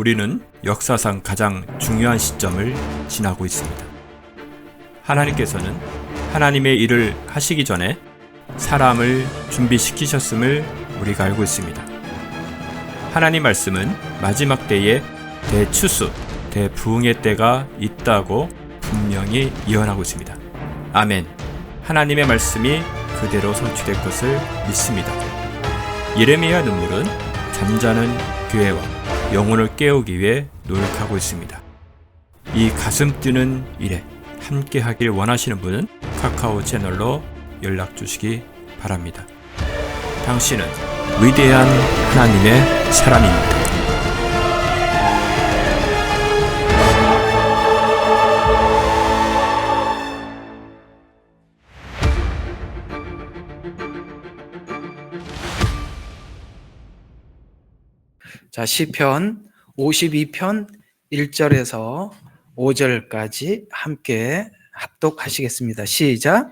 우리는 역사상 가장 중요한 시점을 지나고 있습니다. 하나님께서는 하나님의 일을 하시기 전에 사람을 준비시키셨음을 우리가 알고 있습니다. 하나님 말씀은 마지막 때에 대추수, 대부흥의 때가 있다고 분명히 예언하고 있습니다. 아멘. 하나님의 말씀이 그대로 성취될 것을 믿습니다. 예레미야 눈물은 잠자는 교회와 영혼을 깨우기 위해 노력하고 있습니다. 이 가슴 뛰는 일에 함께 하길 원하시는 분은 카카오 채널로 연락 주시기 바랍니다. 당신은 위대한 하나님의 사람입니다. 자, 시편 52편 1절에서 5절까지 함께 합독하시겠습니다. 시작.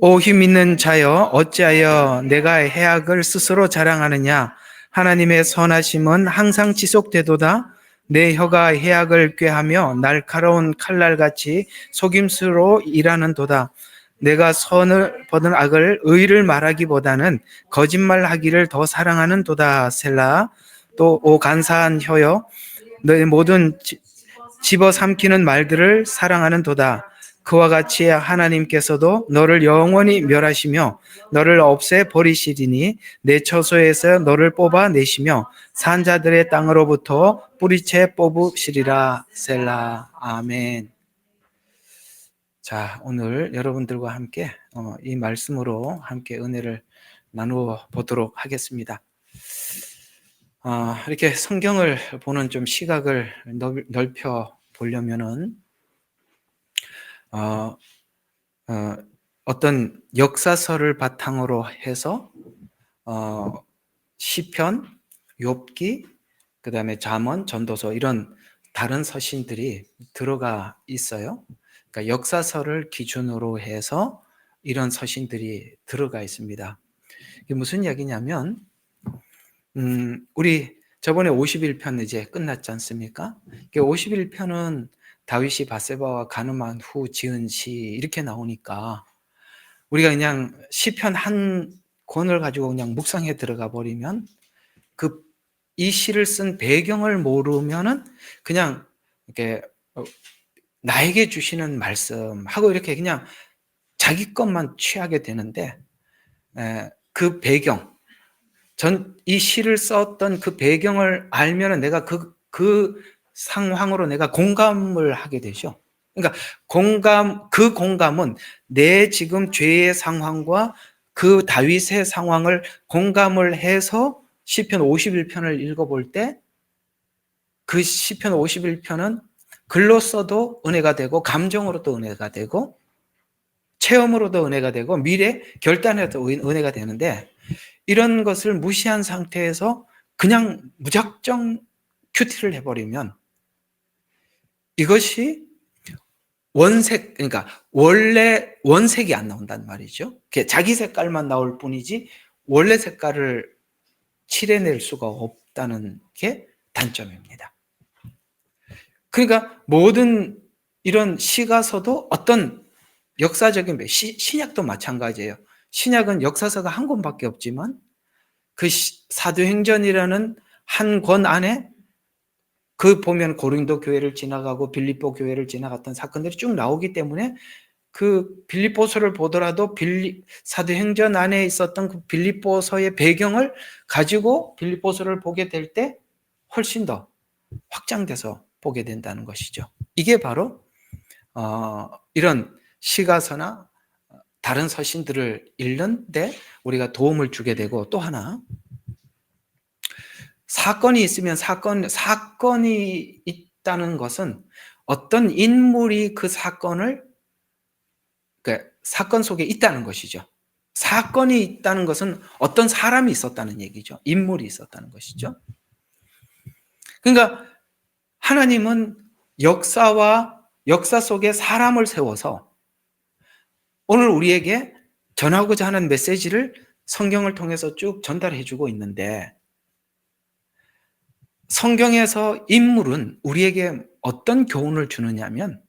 오 힘 있는 자여, 어찌하여 내가 해악을 스스로 자랑하느냐? 하나님의 선하심은 항상 지속되도다. 내 혀가 해악을 꾀하며 날카로운 칼날같이 속임수로 일하는도다. 내가 선을 버든 악을 의를 말하기보다는 거짓말하기를 더 사랑하는도다. 셀라. 또 오 간사한 혀여, 너의 모든 집어삼키는 말들을 사랑하는도다. 그와 같이 하나님께서도 너를 영원히 멸하시며 너를 없애 버리시리니 내 처소에서 너를 뽑아내시며 산자들의 땅으로부터 뿌리채 뽑으시리라. 셀라. 아멘. 자, 오늘 여러분들과 함께 이 말씀으로 함께 은혜를 나누어 보도록 하겠습니다. 이렇게 성경을 보는 좀 시각을 넓혀 보려면은 어떤 역사서를 바탕으로 해서 시편, 욥기, 그다음에 잠언, 전도서 이런 다른 서신들이 들어가 있어요. 그러니까 역사서를 기준으로 해서 이런 서신들이 들어가 있습니다. 이게 무슨 이야기냐면 우리 저번에 51편 이제 끝났지 않습니까? 51편은 다윗이 밧세바와 간음한 후 지은 시 이렇게 나오니까 우리가 그냥 시편 한 권을 가지고 그냥 묵상해 들어가 버리면 이 시를 쓴 배경을 모르면은 그냥 이렇게 나에게 주시는 말씀하고 이렇게 그냥 자기 것만 취하게 되는데 그 배경 이 시를 썼던 그 배경을 알면은 내가 그 상황으로 내가 공감을 하게 되죠. 그러니까 그 공감은 내 지금 죄의 상황과 그 다윗의 상황을 공감을 해서 시편 51편을 읽어볼 때 그 시편 51편은 글로 써도 은혜가 되고 감정으로도 은혜가 되고 체험으로도 은혜가 되고 미래 결단에도 은혜가 되는데 이런 것을 무시한 상태에서 그냥 무작정 큐티를 해버리면 이것이 그러니까 원래 원색이 안 나온단 말이죠. 자기 색깔만 나올 뿐이지 원래 색깔을 칠해낼 수가 없다는 게 단점입니다. 그러니까 모든 이런 시가서도 어떤 역사적인 신약도 마찬가지예요. 신약은 역사서가 한 권밖에 없지만 그 사도행전이라는 한 권 안에 보면 고린도 교회를 지나가고 빌립보 교회를 지나갔던 사건들이 쭉 나오기 때문에 그 빌립보서를 보더라도 사도행전 안에 있었던 그 빌립보서의 배경을 가지고 빌립보서를 보게 될 때 훨씬 더 확장돼서 보게 된다는 것이죠. 이게 바로 이런 시가서나 다른 서신들을 읽는데 우리가 도움을 주게 되고 또 하나 사건이 있으면 사건이 있다는 것은 어떤 인물이 그 사건 속에 있다는 것이죠. 사건이 있다는 것은 어떤 사람이 있었다는 얘기죠. 인물이 있었다는 것이죠. 그러니까 하나님은 역사 속에 사람을 세워서 오늘 우리에게 전하고자 하는 메시지를 성경을 통해서 쭉 전달해 주고 있는데 성경에서 인물은 우리에게 어떤 교훈을 주느냐면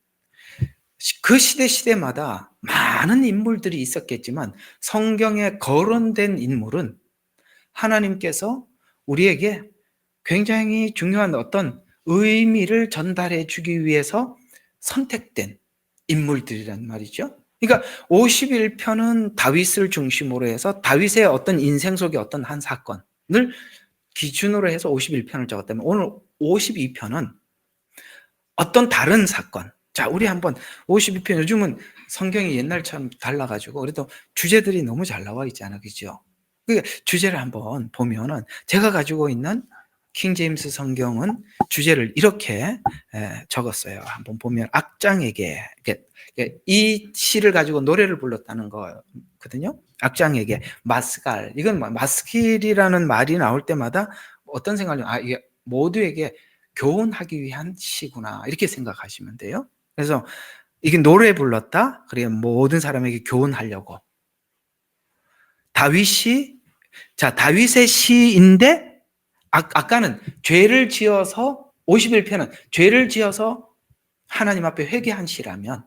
그 시대마다 많은 인물들이 있었겠지만 성경에 거론된 인물은 하나님께서 우리에게 굉장히 중요한 어떤 의미를 전달해 주기 위해서 선택된 인물들이란 말이죠. 그러니까 51편은 다윗을 중심으로 해서 다윗의 어떤 인생 속의 어떤 한 사건을 기준으로 해서 51편을 적었다면 오늘 52편은 어떤 다른 사건. 자, 우리 한번 52편, 요즘은 성경이 옛날처럼 달라가지고 그래도 주제들이 너무 잘 나와 있잖아, 그죠? 그 주제를 한번 보면은 제가 가지고 있는 킹제임스 성경은 주제를 이렇게 적었어요. 한번 보면 악장에게, 이 시를 가지고 노래를 불렀다는 거거든요. 악장에게 마스갈, 이건 마스킬이라는 말이 나올 때마다 어떤 생각이, 이게 모두에게 교훈하기 위한 시구나, 이렇게 생각하시면 돼요. 그래서 이게 노래 불렀다, 그래 모든 사람에게 교훈하려고. 다윗의 시인데 아까는 죄를 지어서 51편은 죄를 지어서 하나님 앞에 회개한 시라면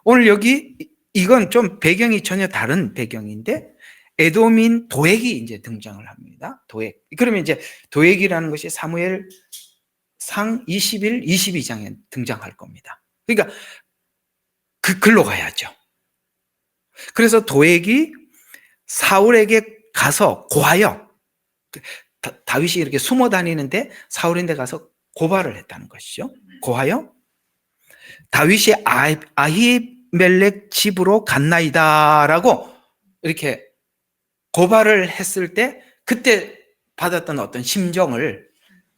오늘 여기 이건 좀 배경이 전혀 다른 배경인데 에돔인 도액이 이제 등장을 합니다. 도액. 그러면 이제 도액이라는 것이 사무엘상 21, 22장에 등장할 겁니다. 그러니까 글로 가야죠. 그래서 도액이 사울에게 가서 고하여, 다윗이 이렇게 숨어 다니는데 사울인데 가서 고발을 했다는 것이죠. 고하여 다윗이 아히멜렉 집으로 갔나이다라고 이렇게 고발을 했을 때 그때 받았던 어떤 심정을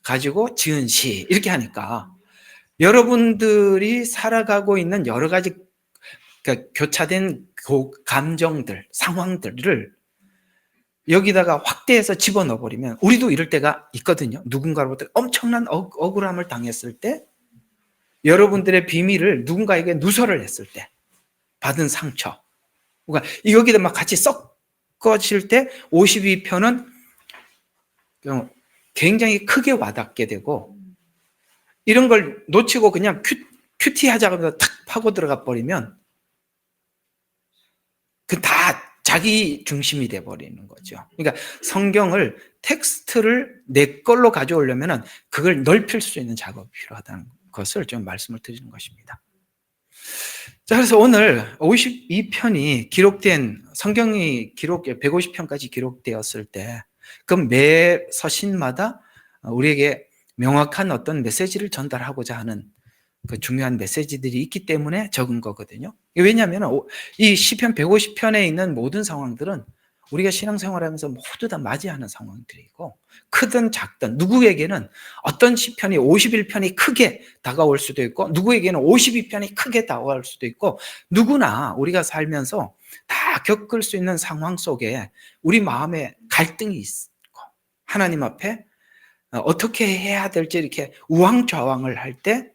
가지고 지은 시, 이렇게 하니까 여러분들이 살아가고 있는 여러 가지 그러니까 교차된 감정들, 상황들을 여기다가 확대해서 집어넣어버리면 우리도 이럴 때가 있거든요. 누군가로부터 엄청난 억울함을 당했을 때 여러분들의 비밀을 누군가에게 누설을 했을 때 받은 상처, 그러니까 여기다 막 같이 섞어질 때 52편은 굉장히 크게 와닿게 되고 이런 걸 놓치고 그냥 큐티하자고 해서 탁 파고 들어가 버리면 그 다 자기 중심이 돼버리는 거죠. 그러니까 성경을 텍스트를 내 걸로 가져오려면 그걸 넓힐 수 있는 작업이 필요하다는 것을 좀 말씀을 드리는 것입니다. 자, 그래서 오늘 52편이 기록된 성경이 150편까지 기록되었을 때 그럼 매 서신마다 우리에게 명확한 어떤 메시지를 전달하고자 하는 그 중요한 메시지들이 있기 때문에 적은 거거든요. 왜냐하면 이 시편 150편에 있는 모든 상황들은 우리가 신앙생활하면서 모두 다 맞이하는 상황들이고 크든 작든 누구에게는 어떤 시편이 51편이 크게 다가올 수도 있고 누구에게는 52편이 크게 다가올 수도 있고 누구나 우리가 살면서 다 겪을 수 있는 상황 속에 우리 마음에 갈등이 있고 하나님 앞에 어떻게 해야 될지 이렇게 우왕좌왕을 할 때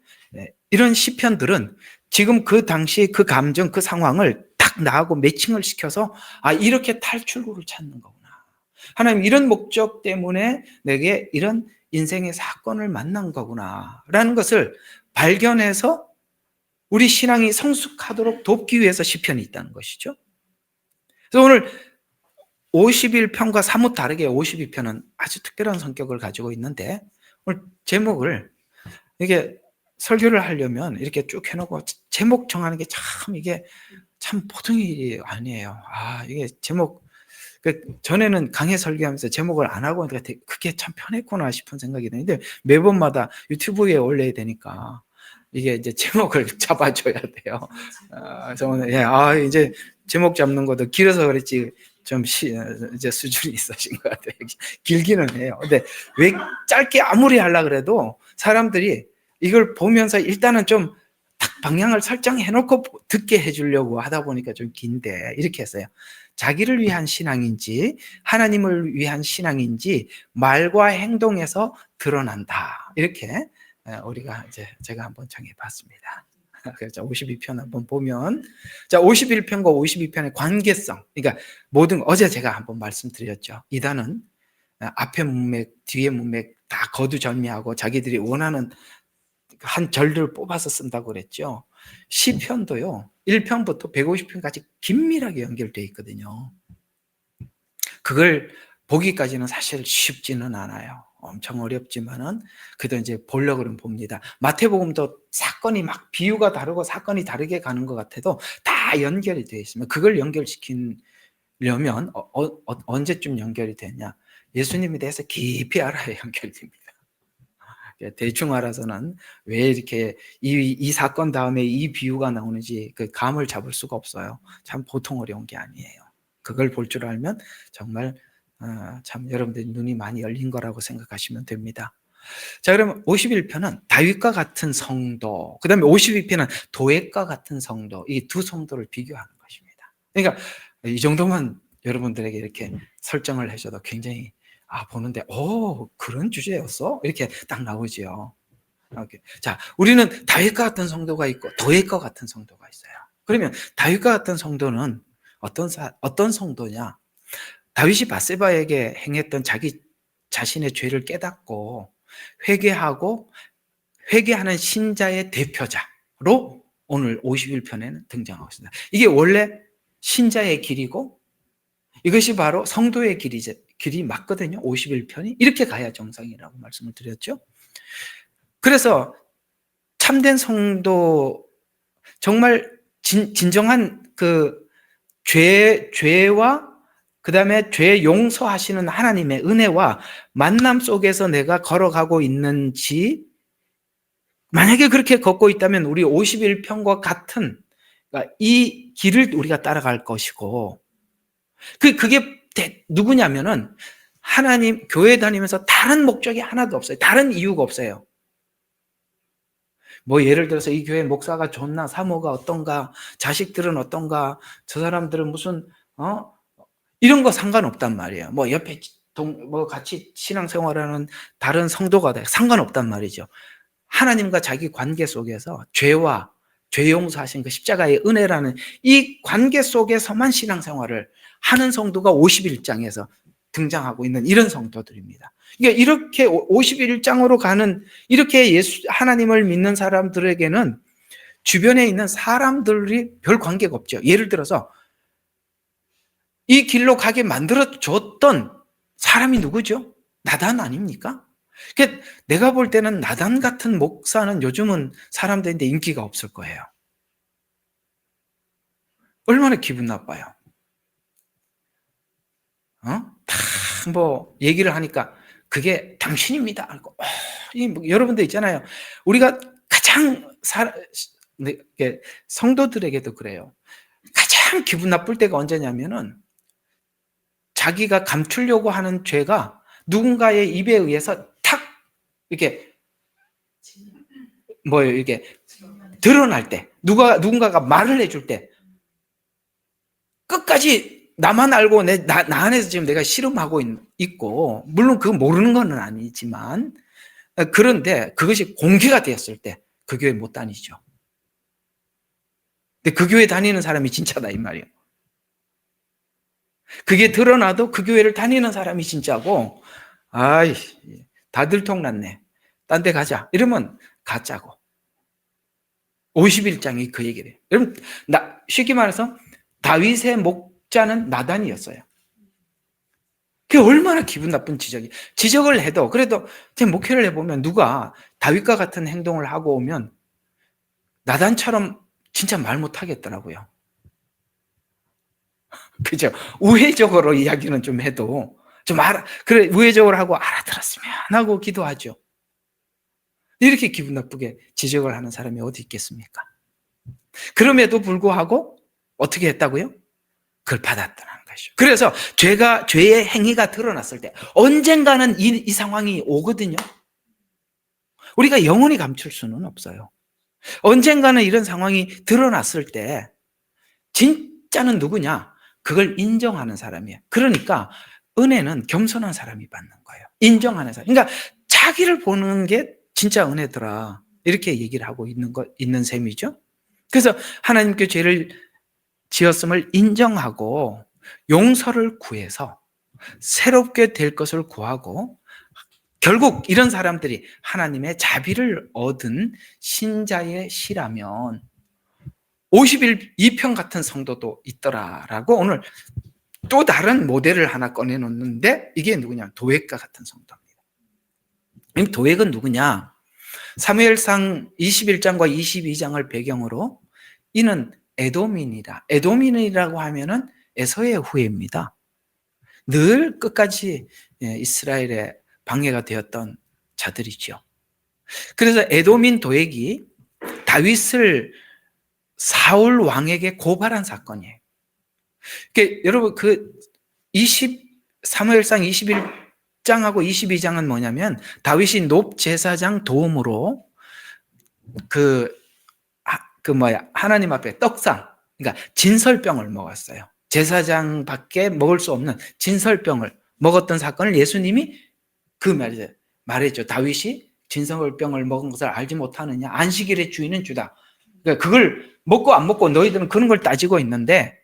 이런 시편들은 지금 그 당시 그 감정, 그 상황을 딱 나하고 매칭을 시켜서 이렇게 탈출구를 찾는 거구나. 하나님 이런 목적 때문에 내게 이런 인생의 사건을 만난 거구나 라는 것을 발견해서 우리 신앙이 성숙하도록 돕기 위해서 시편이 있다는 것이죠. 그래서 오늘 51편과 사뭇 다르게 52편은 아주 특별한 성격을 가지고 있는데 오늘 제목을 이게 설교를 하려면 이렇게 쭉 해놓고 제목 정하는 게 이게 참 보통 일이 아니에요. 이게 제목, 전에는 강해 설교하면서 제목을 안 하고 하니까 그게 참 편했구나 싶은 생각이 드는데 매번마다 유튜브에 올려야 되니까 이게 이제 제목을 잡아줘야 돼요. 그래서 오늘, 이제 제목 잡는 것도 길어서 그랬지 좀 이제 수준이 있으신 것 같아요. 길기는 해요. 근데 왜 짧게 아무리 하려고 그래도 사람들이 이걸 보면서 일단은 좀 딱 방향을 설정해 놓고 듣게 해주려고 하다 보니까 좀 긴데 이렇게 했어요. 자기를 위한 신앙인지 하나님을 위한 신앙인지 말과 행동에서 드러난다. 이렇게 우리가 이제 제가 한번 정해봤습니다. 그래서 52편 한번 보면, 자 51편과 52편의 관계성, 그러니까 어제 제가 한번 말씀드렸죠. 이단은 앞에 문맥, 뒤에 문맥 다 거두절미하고 자기들이 원하는 한 절들을 뽑아서 쓴다고 그랬죠. 시편도요. 1편부터 150편까지 긴밀하게 연결되어 있거든요. 그걸 보기까지는 사실 쉽지는 않아요. 엄청 어렵지만은 그래도 이제 보려고 그러면 봅니다. 마태복음도 사건이 막 비유가 다르고 사건이 다르게 가는 것 같아도 다 연결이 되어 있으면 그걸 연결시키려면 언제쯤 연결이 되냐? 예수님에 대해서 깊이 알아야 연결이 됩니다. 대충 알아서는 왜 이렇게 이 사건 다음에 이 비유가 나오는지 그 감을 잡을 수가 없어요. 참 보통 어려운 게 아니에요. 그걸 볼 줄 알면 정말 참 여러분들 눈이 많이 열린 거라고 생각하시면 됩니다. 자, 그러면 51편은 다윗과 같은 성도, 그 다음에 52편은 도액과 같은 성도, 이 두 성도를 비교하는 것입니다. 그러니까 이 정도만 여러분들에게 이렇게 설정을 해줘도 굉장히 보는데 그런 주제였어? 이렇게 딱 나오지요. 이렇게. 자, 우리는 다윗과 같은 성도가 있고 도액과 같은 성도가 있어요. 그러면 다윗과 같은 성도는 어떤 성도냐? 다윗이 밧세바에게 행했던 자기 자신의 죄를 깨닫고 회개하는 신자의 대표자로 오늘 51편에는 등장하고 있습니다. 이게 원래 신자의 길이고 이것이 바로 성도의 길이 맞거든요. 51편이 이렇게 가야 정상이라고 말씀을 드렸죠. 그래서 참된 성도, 정말 진정한 그 죄와 그 다음에 죄 용서하시는 하나님의 은혜와 만남 속에서 내가 걸어가고 있는지, 만약에 그렇게 걷고 있다면 우리 51편과 같은 이 길을 우리가 따라갈 것이고, 그게 누구냐면은 하나님 교회 다니면서 다른 목적이 하나도 없어요. 다른 이유가 없어요. 뭐 예를 들어서 이 교회 목사가 좋나, 사모가 어떤가, 자식들은 어떤가, 저 사람들은 무슨 이런 거 상관없단 말이에요. 뭐 옆에 같이 신앙생활하는 다른 성도가 상관없단 말이죠. 하나님과 자기 관계 속에서 죄와 죄 용서하신 그 십자가의 은혜라는 이 관계 속에서만 신앙생활을 하는 성도가 51장에서 등장하고 있는 이런 성도들입니다. 그러니까 이렇게 51장으로 가는, 이렇게 하나님을 믿는 사람들에게는 주변에 있는 사람들이 별 관계가 없죠. 예를 들어서 이 길로 가게 만들어줬던 사람이 누구죠? 나단 아닙니까? 그러니까 내가 볼 때는 나단 같은 목사는 요즘은 사람들인데 인기가 없을 거예요. 얼마나 기분 나빠요. 뭐 얘기를 하니까 그게 당신입니다. 여러분들 있잖아요. 우리가 가장 성도들에게도 그래요. 가장 기분 나쁠 때가 언제냐면은 자기가 감추려고 하는 죄가 누군가의 입에 의해서 탁 이렇게 이게 드러날 때, 누군가가 말을 해줄 때 끝까지 나만 알고 나 안에서 지금 내가 씨름하고 있고, 물론 그거 모르는 건 아니지만, 그런데 그것이 공개가 되었을 때 그 교회 못 다니죠. 근데 그 교회 다니는 사람이 진짜다 이 말이에요. 그게 드러나도 그 교회를 다니는 사람이 진짜고, 다 들통났네, 딴 데 가자 이러면 가짜고. 51장이 그 얘기를 해요. 여러분, 쉽게 말해서 다윗의 목자는 나단이었어요. 그게 얼마나 기분 나쁜 지적을 해도, 그래도 제 목회를 해보면 누가 다윗과 같은 행동을 하고 오면 나단처럼 진짜 말 못하겠더라고요. 그죠? 우회적으로 이야기는 좀 해도 그래, 우회적으로 하고 알아들었으면 하고 기도하죠. 이렇게 기분 나쁘게 지적을 하는 사람이 어디 있겠습니까? 그럼에도 불구하고 어떻게 했다고요? 그걸 받았다는 것이죠. 그래서 죄의 행위가 드러났을 때 언젠가는 이 상황이 오거든요. 우리가 영원히 감출 수는 없어요. 언젠가는 이런 상황이 드러났을 때 진짜는 누구냐? 그걸 인정하는 사람이에요. 그러니까 은혜는 겸손한 사람이 받는 거예요. 인정하는 사람. 그러니까 자기를 보는 게 진짜 은혜더라, 이렇게 얘기를 하고 있는 셈이죠. 그래서 하나님께 죄를 지었음을 인정하고 용서를 구해서 새롭게 될 것을 구하고 결국 이런 사람들이 하나님의 자비를 얻은 신자의 시라면 52편 같은 성도도 있더라라고 오늘 또 다른 모델을 하나 꺼내놓는데 이게 누구냐? 도액과 같은 성도입니다. 이 도액은 누구냐? 사무엘상 21장과 22장을 배경으로 이는 에돔인이다. 에돔인이라고 하면은 에서의 후예입니다. 늘 끝까지 이스라엘의 방해가 되었던 자들이죠. 그래서 에돔인 도액이 다윗을 사울 왕에게 고발한 사건이에요. 그러니까 여러분 사무엘상 21장하고 22장은 뭐냐면 다윗이 높제사장 도움으로 하나님 앞에 떡상, 그러니까 진설병을 먹었어요. 제사장밖에 먹을 수 없는 진설병을 먹었던 사건을 예수님이 말했죠. 다윗이 진설병을 먹은 것을 알지 못하느냐? 안식일의 주인은 주다. 그러니까 그걸 먹고 안 먹고 너희들은 그런 걸 따지고 있는데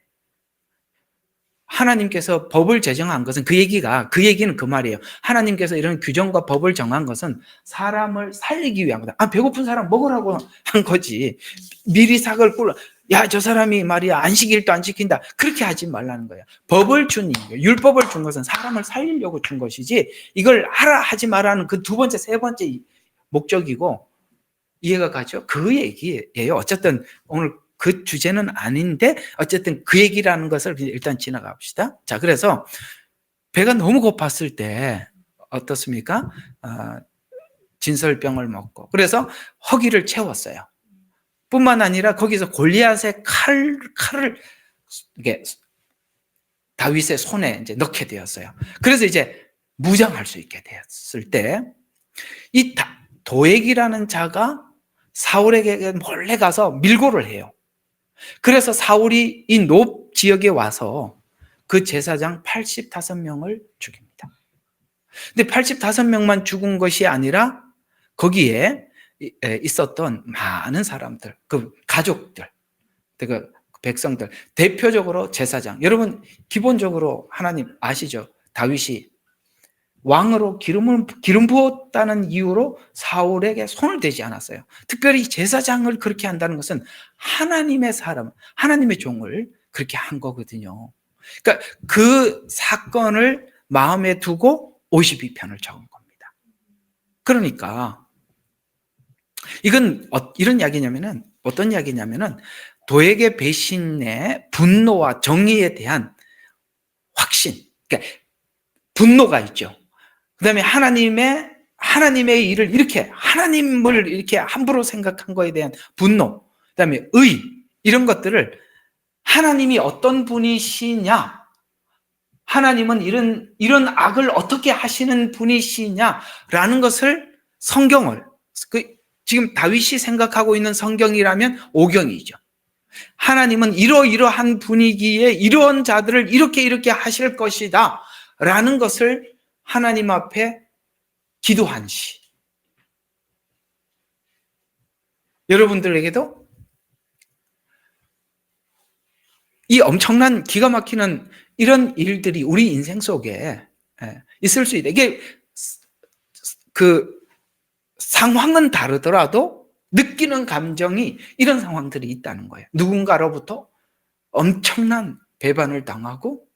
하나님께서 법을 제정한 것은 그 얘기는 그 말이에요. 하나님께서 이런 규정과 법을 정한 것은 사람을 살리기 위한 거다. 배고픈 사람 먹으라고 한 거지. 미리 삭을 꿀, 야, 저 사람이 말이야, 안식일도 안 지킨다. 그렇게 하지 말라는 거야. 법을 준 이유, 율법을 준 것은 사람을 살리려고 준 것이지, 이걸 하라 하지 말라는 그 두 번째, 세 번째 목적이고, 이해가 가죠? 그 얘기예요. 어쨌든 오늘 그 주제는 아닌데 어쨌든 그 얘기라는 것을 일단 지나가 봅시다. 자, 그래서 배가 너무 고팠을 때 어떻습니까? 진설병을 먹고 그래서 허기를 채웠어요. 뿐만 아니라 거기서 골리앗의 칼을 이게 다윗의 손에 이제 넣게 되었어요. 그래서 이제 무장할 수 있게 되었을 때 이 도액이라는 자가 사울에게 몰래 가서 밀고를 해요. 그래서 사울이 이 높 지역에 와서 그 제사장 85명을 죽입니다. 근데 85명만 죽은 것이 아니라 거기에 있었던 많은 사람들, 그 가족들, 그 백성들, 대표적으로 제사장. 여러분 기본적으로 하나님 아시죠? 다윗이 왕으로 기름 부었다는 이유로 사울에게 손을 대지 않았어요. 특별히 제사장을 그렇게 한다는 것은 하나님의 사람, 하나님의 종을 그렇게 한 거거든요. 그러니까 그 사건을 마음에 두고 52편을 적은 겁니다. 그러니까 이건 이런 이야기냐면은 어떤 이야기냐면은 도액의 배신의 분노와 정의에 대한 확신, 그러니까 분노가 있죠. 그 다음에 하나님의 일을 하나님을 이렇게 함부로 생각한 거에 대한 분노, 그 다음에 이런 것들을 하나님이 어떤 분이시냐, 하나님은 이런 악을 어떻게 하시는 분이시냐라는 것을 지금 다윗이 생각하고 있는 성경이라면 오경이죠. 하나님은 이러이러한 분위기에 이런 자들을 이렇게 하실 것이다 라는 것을 하나님 앞에 기도한 시. 여러분들에게도 이 엄청난 기가 막히는 이런 일들이 우리 인생 속에 있을 수 있다. 이게 그 상황은 다르더라도 느끼는 감정이 이런 상황들이 있다는 거예요. 누군가로부터 엄청난 배반을 당하고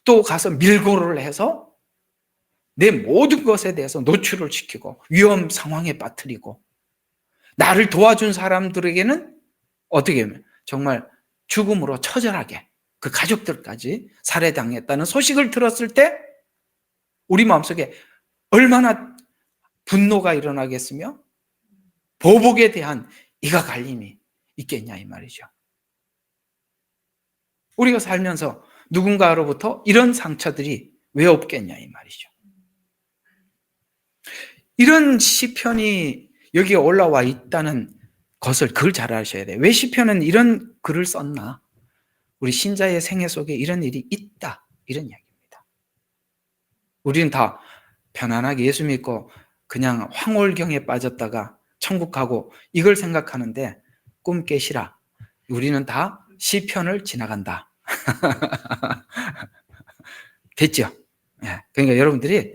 또 가서 밀고를 해서 내 모든 것에 대해서 노출을 시키고 위험 상황에 빠뜨리고 나를 도와준 사람들에게는 어떻게 하면 정말 죽음으로 처절하게 그 가족들까지 살해당했다는 소식을 들었을 때 우리 마음속에 얼마나 분노가 일어나겠으며 보복에 대한 이가 갈림이 있겠냐 이 말이죠. 우리가 살면서 누군가로부터 이런 상처들이 왜 없겠냐 이 말이죠. 이런 시편이 여기에 올라와 있다는 것을 그걸 잘 아셔야 돼요. 왜 시편은 이런 글을 썼나? 우리 신자의 생애 속에 이런 일이 있다 이런 이야기입니다. 우리는 다 편안하게 예수 믿고 그냥 황홀경에 빠졌다가 천국 가고 이걸 생각하는데 꿈 깨시라. 우리는 다 시편을 지나간다. 됐죠? 예. 그러니까 여러분들이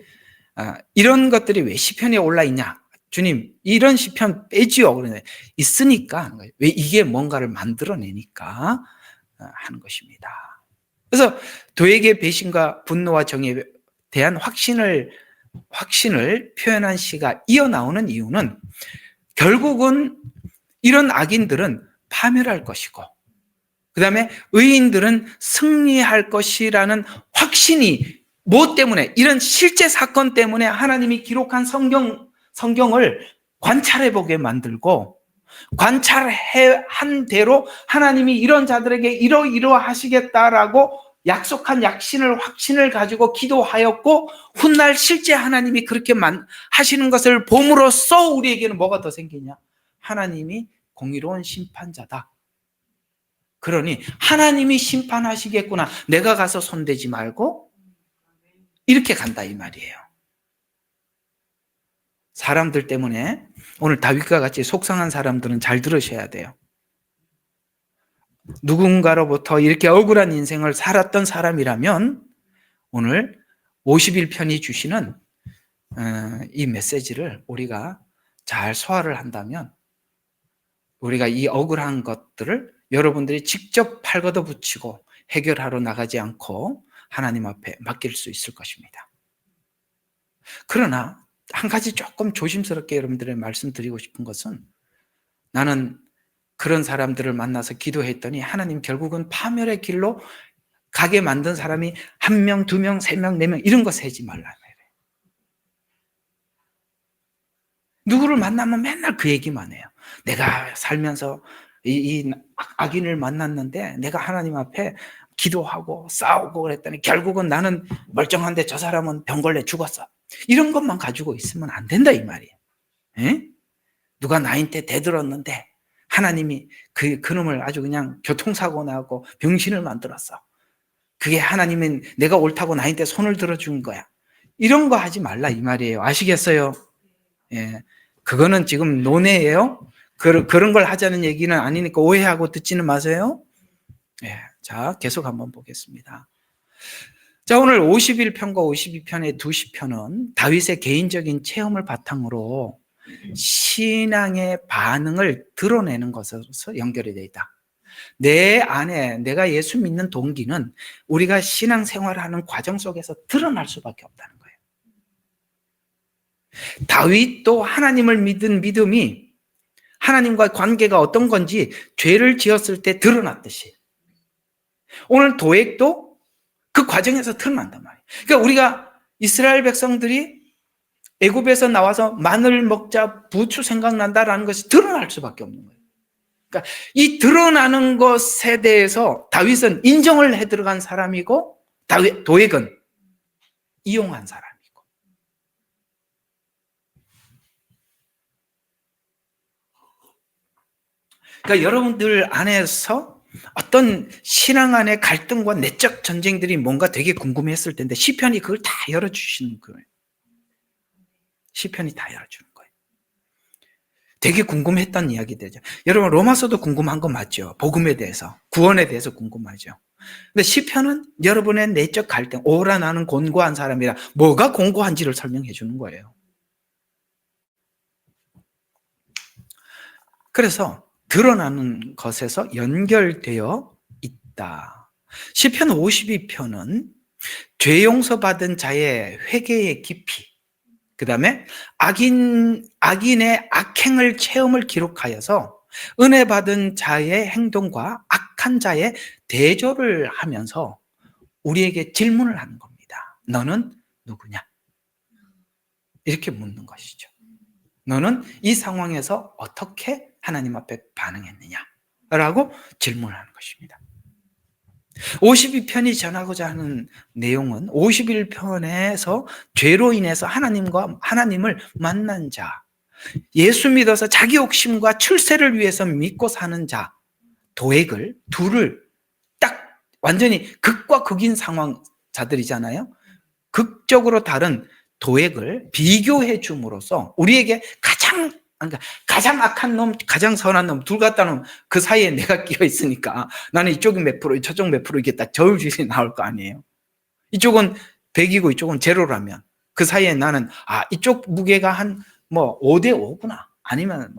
이런 것들이 왜 시편에 올라 있냐? 주님, 이런 시편 빼지요. 그러는데 있으니까 왜 이게 뭔가를 만들어내니까 하는 것입니다. 그래서 도액의 배신과 분노와 정의에 대한 확신을 표현한 시가 이어나오는 이유는 결국은 이런 악인들은 파멸할 것이고 그 다음에 의인들은 승리할 것이라는 확신이 무엇 때문에 이런 실제 사건 때문에 하나님이 기록한 성경을 관찰해 보게 만들고 관찰한 대로 하나님이 이런 자들에게 이러하시겠다라고 약속한 확신을 가지고 기도하였고 훗날 실제 하나님이 그렇게 하시는 것을 봄으로써 우리에게는 뭐가 더 생기냐? 하나님이 공의로운 심판자다. 그러니 하나님이 심판하시겠구나. 내가 가서 손대지 말고 이렇게 간다 이 말이에요. 사람들 때문에 오늘 다윗과 같이 속상한 사람들은 잘 들으셔야 돼요. 누군가로부터 이렇게 억울한 인생을 살았던 사람이라면 오늘 51편이 주시는 이 메시지를 우리가 잘 소화를 한다면 우리가 이 억울한 것들을 여러분들이 직접 팔 걷어붙이고 해결하러 나가지 않고 하나님 앞에 맡길 수 있을 것입니다. 그러나 한 가지 조금 조심스럽게 여러분들의 말씀드리고 싶은 것은 나는 그런 사람들을 만나서 기도했더니 하나님 결국은 파멸의 길로 가게 만든 사람이 1명, 2명, 3명, 4명 이런 거 세지 말라. 누구를 만나면 맨날 그 얘기만 해요. 내가 살면서 이 악인을 만났는데 내가 하나님 앞에 기도하고 싸우고 그랬더니 결국은 나는 멀쩡한데 저 사람은 병 걸려 죽었어. 이런 것만 가지고 있으면 안 된다 이 말이에요. 에? 누가 나한테 대들었는데 하나님이 그놈을 아주 그냥 교통사고 나고 병신을 만들었어. 그게 하나님은 내가 옳다고 나한테 손을 들어준 거야. 이런 거 하지 말라 이 말이에요. 아시겠어요? 예, 그거는 지금 논해예요. 그런 걸 하자는 얘기는 아니니까 오해하고 듣지는 마세요. 예, 자, 계속 한번 보겠습니다. 자, 오늘 51편과 52편의 두 시편은 다윗의 개인적인 체험을 바탕으로 신앙의 반응을 드러내는 것으로서 연결이 되어 있다. 내 안에 내가 예수 믿는 동기는 우리가 신앙생활을 하는 과정 속에서 드러날 수밖에 없다는 거예요. 다윗도 하나님을 믿은 믿음이 하나님과의 관계가 어떤 건지 죄를 지었을 때 드러났듯이 오늘 도액도 그 과정에서 드러난단 말이에요. 그러니까 우리가 이스라엘 백성들이 애굽에서 나와서 마늘 먹자 부추 생각난다라는 것이 드러날 수밖에 없는 거예요. 그러니까 이 드러나는 것에 대해서 다윗은 인정을 해 들어간 사람이고 도액은 이용한 사람이고. 그러니까 여러분들 안에서 어떤 신앙 안의 갈등과 내적 전쟁들이 뭔가 되게 궁금했을 텐데 시편이 그걸 다 열어주시는 거예요. 시편이 다 열어주는 거예요. 되게 궁금했던 이야기들이죠. 여러분 로마서도 궁금한 거 맞죠? 복음에 대해서, 구원에 대해서 궁금하죠. 근데 시편은 여러분의 내적 갈등, 오라 나는 곤고한 사람이라 뭐가 곤고한지를 설명해 주는 거예요. 그래서 드러나는 것에서 연결되어 있다. 시편 52편은 죄 용서받은 자의 회개의 깊이, 그 다음에 악인의 악행을 체험을 기록하여서 은혜 받은 자의 행동과 악한 자의 대조를 하면서 우리에게 질문을 하는 겁니다. 너는 누구냐? 이렇게 묻는 것이죠. 너는 이 상황에서 어떻게 하나님 앞에 반응했느냐? 라고 질문을 하는 것입니다. 52편이 전하고자 하는 내용은 51편에서 죄로 인해서 하나님을 만난 자, 예수 믿어서 자기 욕심과 출세를 위해서 믿고 사는 자, 도액을 둘을 딱 완전히 극과 극인 상황자들이잖아요. 극적으로 다른 도액을 비교해 줌으로써 우리에게 가장 악한 놈, 가장 선한 놈, 둘 갖다 놓으면 그 사이에 내가 끼어 있으니까 나는 이쪽이 몇 프로, 저쪽 몇 프로 이게 딱 저울질이 나올 거 아니에요. 이쪽은 100이고 이쪽은 제로라면 그 사이에 나는 이쪽 무게가 한 5대 5구나 아니면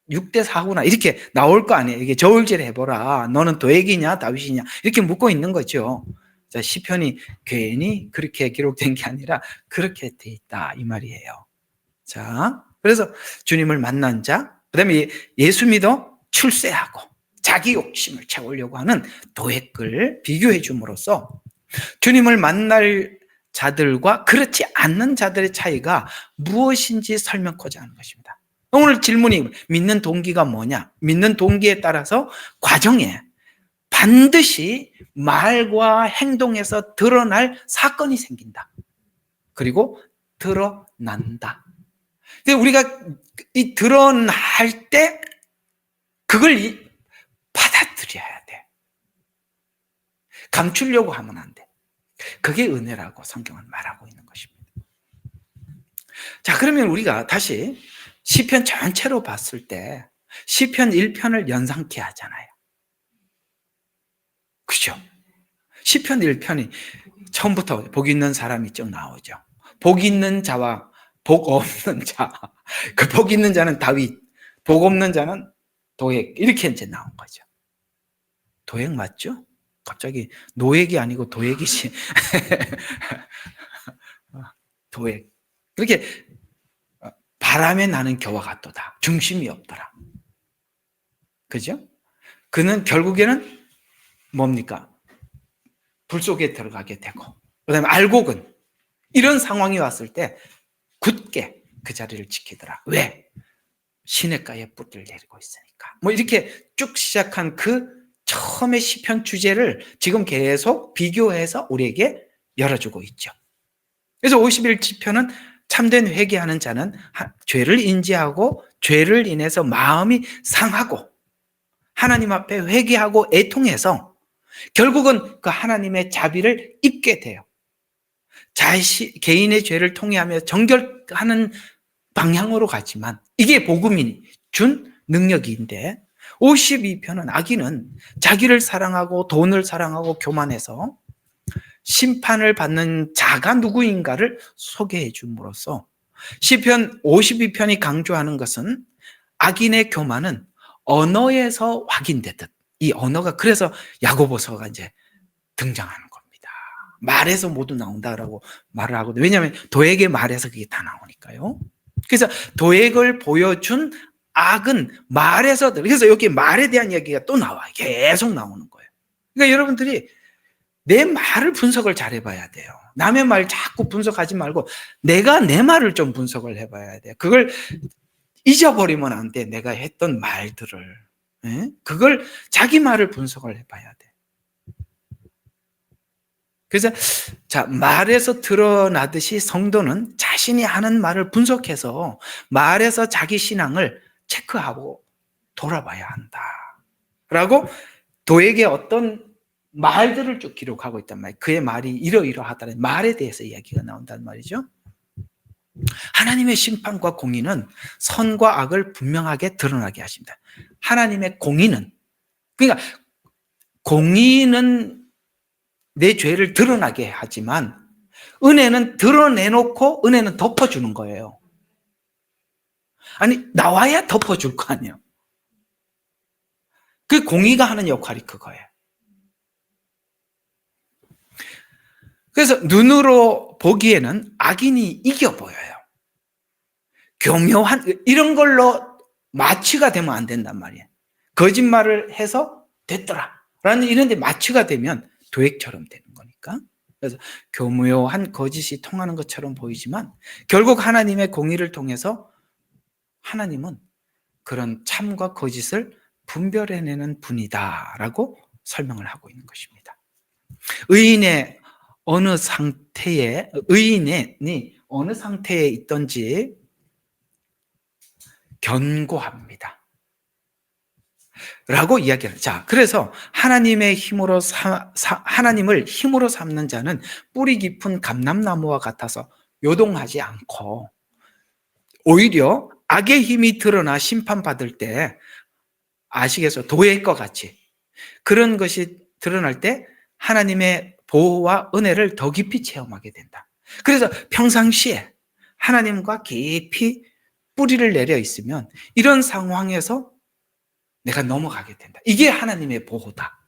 6대 4구나 이렇게 나올 거 아니에요. 이게 저울질 해보라. 너는 도액이냐 다윗이냐 이렇게 묻고 있는 거죠. 자, 시편이 괜히 그렇게 기록된 게 아니라 그렇게 돼 있다 이 말이에요. 자, 그래서 주님을 만난 자, 그다음에 예수 믿어 출세하고 자기 욕심을 채우려고 하는 도액을 비교해 줌으로써 주님을 만날 자들과 그렇지 않는 자들의 차이가 무엇인지 설명하고자 하는 것입니다. 오늘 질문이 믿는 동기가 뭐냐? 믿는 동기에 따라서 과정에 반드시 말과 행동에서 드러날 사건이 생긴다. 그리고 드러난다. 근데 우리가 이 드러날 때 그걸 받아들여야 돼. 감추려고 하면 안 돼. 그게 은혜라고 성경은 말하고 있는 것입니다. 자, 그러면 우리가 다시 시편 전체로 봤을 때 시편 1편을 연상케 하잖아요. 그죠? 시편 1편이 처음부터 복 있는 사람이 쭉 나오죠. 복 있는 자와 복 없는 자. 그 복 있는 자는 다윗, 복 없는 자는 도액. 이렇게 이제 나온 거죠. 도액 맞죠? 갑자기 노액이 아니고 도액이지. 도액. 이렇게 바람에 나는 겨와 같도다. 중심이 없더라. 그죠? 그는 결국에는 뭡니까? 불 속에 들어가게 되고, 그 다음에 알곡은 이런 상황이 왔을 때 굳게 그 자리를 지키더라. 왜? 시냇가에 뿌리를 내리고 있으니까. 이렇게 쭉 시작한 그 처음의 시편 주제를 지금 계속 비교해서 우리에게 열어주고 있죠. 그래서 51시편은 참된 회개하는 자는 죄를 인지하고 죄를 인해서 마음이 상하고 하나님 앞에 회개하고 애통해서 결국은 그 하나님의 자비를 입게 돼요. 개인의 죄를 통해하며 정결하는 방향으로 가지만 이게 복음이 준 능력인데 52편은 악인은 자기를 사랑하고 돈을 사랑하고 교만해서 심판을 받는 자가 누구인가를 소개해 줌으로써 시편 52편이 강조하는 것은 악인의 교만은 언어에서 확인되듯 이 언어가 그래서 야고보서가 이제 등장하는 겁니다. 말에서 모두 나온다라고 말을 하거든요. 왜냐하면 도액의 말에서 그게 다 나오니까요. 그래서 도액을 보여준 악은 말에서, 그래서 여기 말에 대한 이야기가 또 나와요. 계속 나오는 거예요. 그러니까 여러분들이 내 말을 분석을 잘 해봐야 돼요. 남의 말 자꾸 분석하지 말고 내가 내 말을 좀 분석을 해봐야 돼요. 그걸 잊어버리면 안 돼. 내가 했던 말들을. 그걸 자기 말을 분석을 해봐야 돼. 그래서 말에서 드러나듯이 성도는 자신이 하는 말을 분석해서 말에서 자기 신앙을 체크하고 돌아봐야 한다. 라고 도액의 어떤 말들을 쭉 기록하고 있단 말이에요. 그의 말이 이러이러하다는 말에 대해서 이야기가 나온단 말이죠. 하나님의 심판과 공의는 선과 악을 분명하게 드러나게 하십니다. 하나님의 공의는, 그러니까 공의는 내 죄를 드러나게 하지만 은혜는 드러내놓고 은혜는 덮어주는 거예요. 아니, 나와야 덮어줄 거 아니에요. 그 공의가 하는 역할이 그거예요. 그래서 눈으로 보기에는 악인이 이겨 보여요. 교묘한 이런 걸로 마취가 되면 안 된단 말이에요. 거짓말을 해서 됐더라 라는 이런 데 마취가 되면 도액처럼 되는 거니까. 그래서 교묘한 거짓이 통하는 것처럼 보이지만 결국 하나님의 공의를 통해서 하나님은 그런 참과 거짓을 분별해내는 분이다라고 설명을 하고 있는 것입니다. 의인이 어느 상태에 있던지 견고합니다. 라고 이야기를. 그래서 하나님의 힘으로 하나님을 힘으로 삼는 자는 뿌리 깊은 감람나무와 같아서 요동하지 않고 오히려 악의 힘이 드러나 심판받을 때 아시겠어요? 도액과 같이 그런 것이 드러날 때 하나님의 보호와 은혜를 더 깊이 체험하게 된다. 그래서 평상시에 하나님과 깊이 뿌리를 내려 있으면 이런 상황에서 내가 넘어가게 된다. 이게 하나님의 보호다.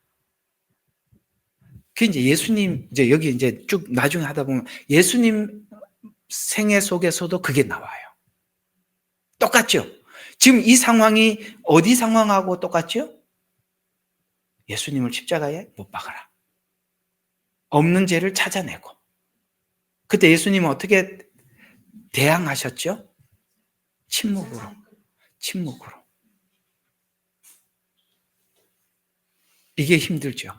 그 이제 예수님, 이제 여기 이제 쭉 나중에 하다 보면 예수님 생애 속에서도 그게 나와요. 똑같죠? 지금 이 상황이 어디 상황하고 똑같죠? 예수님을 십자가에 못 박아라. 없는 죄를 찾아내고. 그때 예수님은 어떻게 대항하셨죠? 침묵으로. 침묵으로. 이게 힘들죠.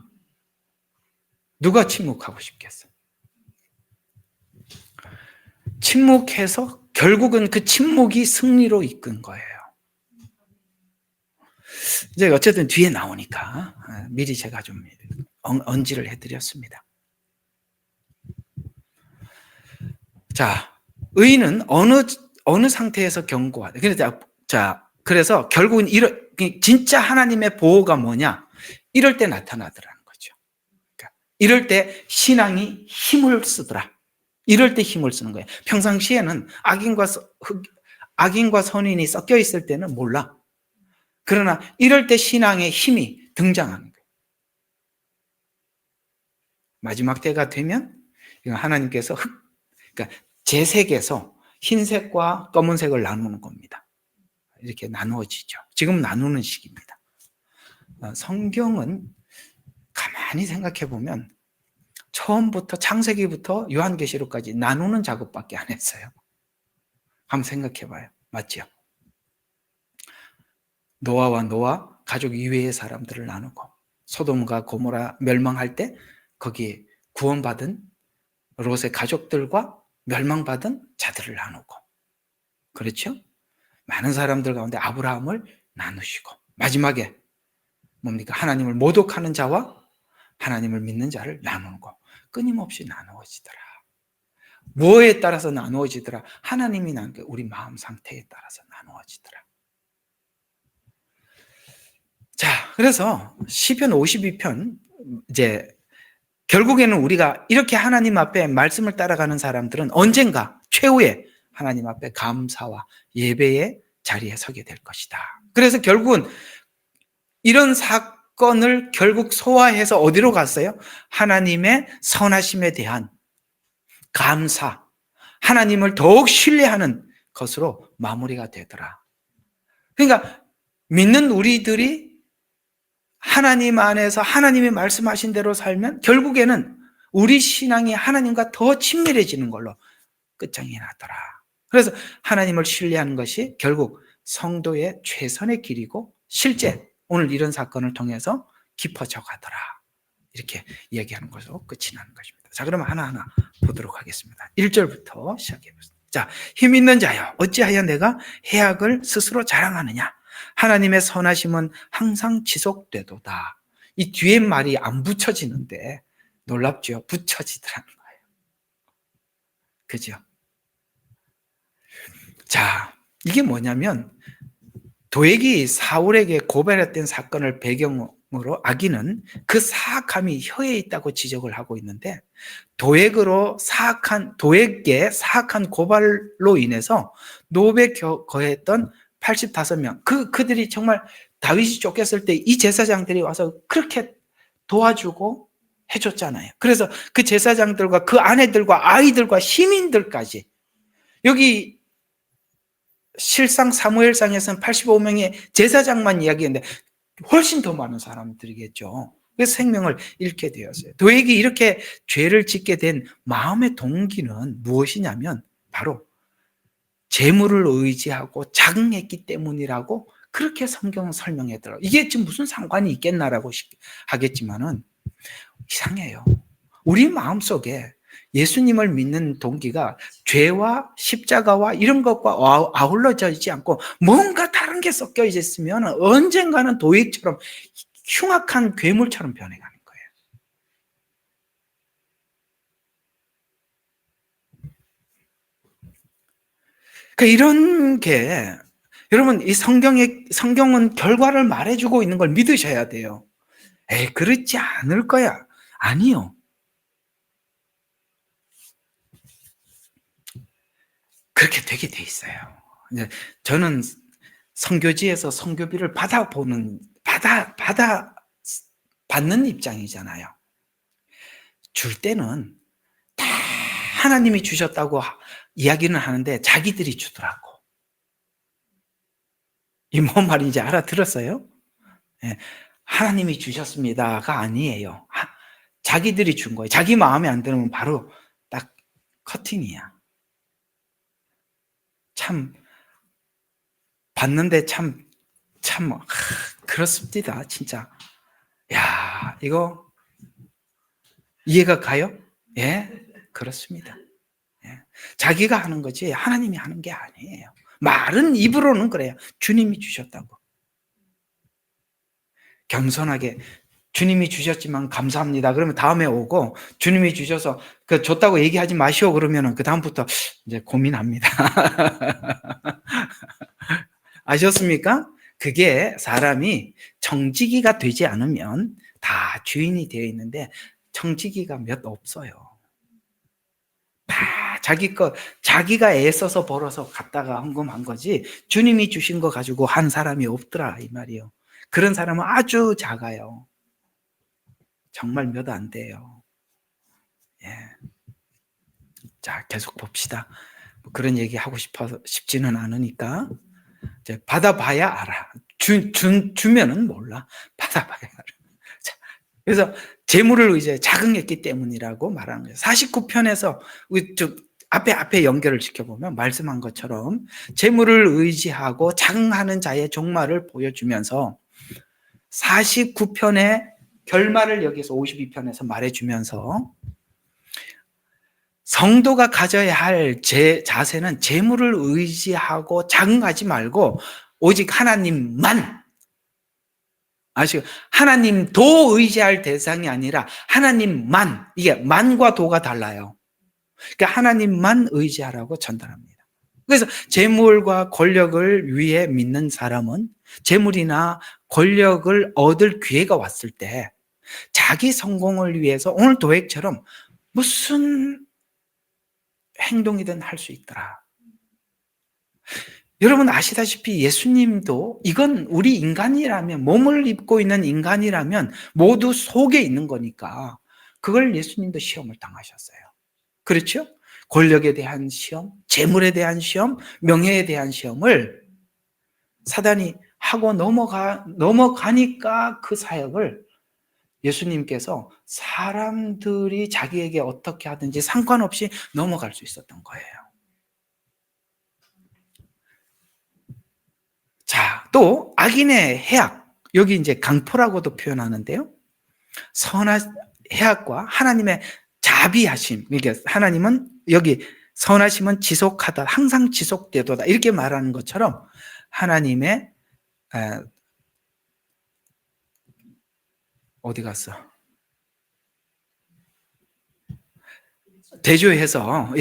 누가 침묵하고 싶겠어? 침묵해서 결국은 그 침묵이 승리로 이끈 거예요. 이제 어쨌든 뒤에 나오니까 미리 제가 좀 언지를 해드렸습니다. 자, 의인은 어느 상태에서 견고하다. 그래서 결국은 진짜 하나님의 보호가 뭐냐? 이럴 때 나타나더라는 거죠. 그러니까 이럴 때 신앙이 힘을 쓰더라. 이럴 때 힘을 쓰는 거예요. 평상시에는 악인과 선인이 섞여 있을 때는 몰라. 그러나 이럴 때 신앙의 힘이 등장하는 거예요. 마지막 때가 되면 하나님께서 그러니까 제색에서 흰색과 검은색을 나누는 겁니다. 이렇게 나누어지죠. 지금 나누는 시기입니다. 성경은 가만히 생각해 보면 처음부터 창세기부터 요한계시록까지 나누는 작업밖에 안 했어요. 한번 생각해 봐요. 맞죠? 노아와 노아 가족 이외의 사람들을 나누고 소돔과 고모라 멸망할 때 거기에 구원받은 롯의 가족들과 멸망받은 자들을 나누고, 그렇죠? 많은 사람들 가운데 아브라함을 나누시고, 마지막에 뭡니까? 하나님을 모독하는 자와 하나님을 믿는 자를 나누고, 끊임없이 나누어지더라. 뭐에 따라서 나누어지더라? 하나님이 난 게 우리 마음 상태에 따라서 나누어지더라. 자, 그래서 시편 52편 이제 결국에는 우리가 이렇게 하나님 앞에 말씀을 따라가는 사람들은 언젠가 최후의 하나님 앞에 감사와 예배의 자리에 서게 될 것이다. 그래서 결국은 이런 사건을 결국 소화해서 어디로 갔어요? 하나님의 선하심에 대한 감사, 하나님을 더욱 신뢰하는 것으로 마무리가 되더라. 그러니까 믿는 우리들이 하나님 안에서 하나님이 말씀하신 대로 살면 결국에는 우리 신앙이 하나님과 더 친밀해지는 걸로 끝장이 나더라. 그래서 하나님을 신뢰하는 것이 결국 성도의 최선의 길이고 실제 오늘 이런 사건을 통해서 깊어져 가더라. 이렇게 이야기하는 것으로 끝이 나는 것입니다. 자, 그러면 하나하나 보도록 하겠습니다. 1절부터 시작해 보겠습니다. 자, 힘 있는 자여, 어찌하여 내가 해악을 스스로 자랑하느냐? 하나님의 선하심은 항상 지속되도다. 이 뒤에 말이 안 붙여지는데 놀랍죠? 붙여지더라는 거예요. 그죠? 자, 이게 뭐냐면 도액이 사울에게 고발했던 사건을 배경으로 악인은 그 사악함이 혀에 있다고 지적을 하고 있는데 도액의 사악한 고발로 인해서 노베 거했던 85명, 그들이 정말 다윗이 쫓겼을 때 이 제사장들이 와서 그렇게 도와주고 해줬잖아요. 그래서 그 제사장들과 그 아내들과 아이들과 시민들까지, 여기 실상 사무엘상에서는 85명의 제사장만 이야기했는데 훨씬 더 많은 사람들이겠죠. 그래서 생명을 잃게 되었어요. 도액이 이렇게 죄를 짓게 된 마음의 동기는 무엇이냐면 바로 재물을 의지하고 자긍했기 때문이라고 그렇게 성경은 설명하더라고요. 이게 지금 무슨 상관이 있겠나라고 하겠지만은 이상해요. 우리 마음속에 예수님을 믿는 동기가 죄와 십자가와 이런 것과 아울러져 있지 않고 뭔가 다른 게 섞여 있으면 언젠가는 도액처럼 흉악한 괴물처럼 변해가는 거예요. 그러니까 이런 게, 여러분, 이 성경은 결과를 말해주고 있는 걸 믿으셔야 돼요. 그렇지 않을 거야. 아니요. 그렇게 되게 돼 있어요. 이제 저는 선교지에서 선교비를 받는 입장이잖아요. 줄 때는 다 하나님이 주셨다고 이야기는 하는데 자기들이 주더라고. 이 뭔 말인지 알아들었어요? 예. 하나님이 주셨습니다가 아니에요. 자기들이 준 거예요. 자기 마음에 안 들으면 바로 딱 커팅이야. 참 봤는데 참 그렇습니다. 진짜. 야, 이거 이해가 가요? 예, 그렇습니다. 예. 자기가 하는 거지 하나님이 하는 게 아니에요. 말은 입으로는 그래요. 주님이 주셨다고. 겸손하게 주님이 주셨지만 감사합니다. 그러면 다음에 오고 주님이 주셔서 그 줬다고 얘기하지 마시오 그러면은 그 다음부터 이제 고민합니다. 아셨습니까? 그게 사람이 청지기가 되지 않으면 다 주인이 되어 있는데 청지기가 몇 없어요. 다 자기 거, 자기가 애써서 벌어서 갖다가 헌금한 거지 주님이 주신 거 가지고 한 사람이 없더라 이 말이요. 그런 사람은 아주 작아요. 정말 몇 안 돼요. 예. 자, 계속 봅시다. 그런 얘기 하고 싶지는 않으니까 이제 받아봐야 알아. 주면은 몰라. 받아봐야 알아. 자, 그래서 재물을 의지해 자긍했기 때문이라고 말하는 거예요. 49편에서 앞에 연결을 지켜보면 말씀한 것처럼 재물을 의지하고 자긍하는 자의 종말을 보여주면서 49편의 결말을 여기서 52편에서 말해주면서 성도가 가져야 할 자세는 재물을 의지하고 자긍하지 말고 오직 하나님만, 아시고 하나님도 의지할 대상이 아니라 하나님만, 이게 만과 도가 달라요. 그러니까 하나님만 의지하라고 전달합니다. 그래서 재물과 권력을 위해 믿는 사람은 재물이나 권력을 얻을 기회가 왔을 때 자기 성공을 위해서 오늘 도액처럼 무슨 행동이든 할 수 있더라. 여러분 아시다시피 예수님도 이건 우리 인간이라면, 몸을 입고 있는 인간이라면 모두 속에 있는 거니까 그걸 예수님도 시험을 당하셨어요. 그렇죠? 권력에 대한 시험, 재물에 대한 시험, 명예에 대한 시험을 사단이 하고 넘어가니까 그 사역을 예수님께서 사람들이 자기에게 어떻게 하든지 상관없이 넘어갈 수 있었던 거예요. 자, 또 악인의 해악, 여기 이제 강포라고도 표현하는데요. 해악과 하나님의 자비하심, 이게 하나님은 여기 선하심은 지속하다, 항상 지속되도다 이렇게 말하는 것처럼 하나님의 어디 갔어? 대조해서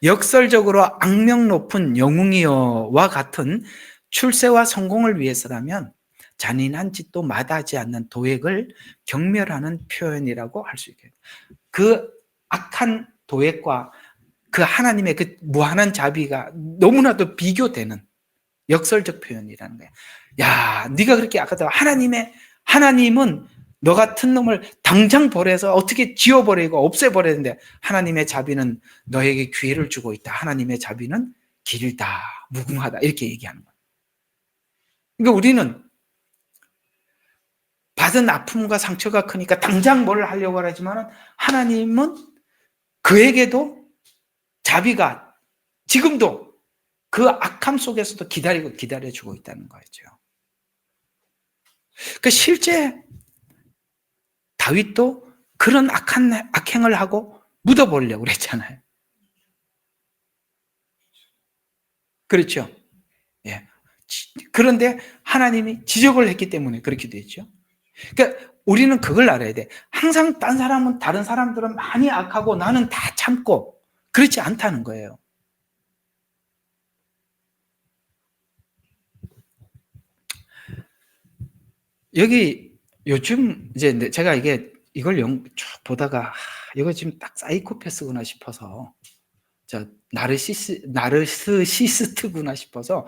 역설적으로 악명 높은 영웅이여와 같은 출세와 성공을 위해서라면 잔인한 짓도 마다하지 않는 도액을 경멸하는 표현이라고 할 수 있겠습니다. 그 악한 도액과 그 하나님의 그 무한한 자비가 너무나도 비교되는 역설적 표현이라는 거예요. 야, 네가 그렇게 아까도 하나님은 너 같은 놈을 당장 버려서 어떻게 지워버리고 없애버리는데 하나님의 자비는 너에게 기회를 주고 있다. 하나님의 자비는 길다, 무궁하다 이렇게 얘기하는 거예요. 그러니까 우리는 받은 아픔과 상처가 크니까 당장 뭘 하려고 하지만 하나님은 그에게도 자비가 지금도 그 악함 속에서도 기다려주고 있다는 거죠. 그러니까 실제 다윗도 그런 악행을 하고 묻어버리려고 그랬잖아요. 그렇죠? 예. 그런데 하나님이 지적을 했기 때문에 그렇게 됐죠. 그러니까 우리는 그걸 알아야 돼. 항상 다른 사람들은 많이 악하고 나는 다 참고 그렇지 않다는 거예요. 여기 요즘 이제 제가 이걸 쭉 보다가 이거 지금 딱 사이코패스구나 싶어서 나르스시스트구나 싶어서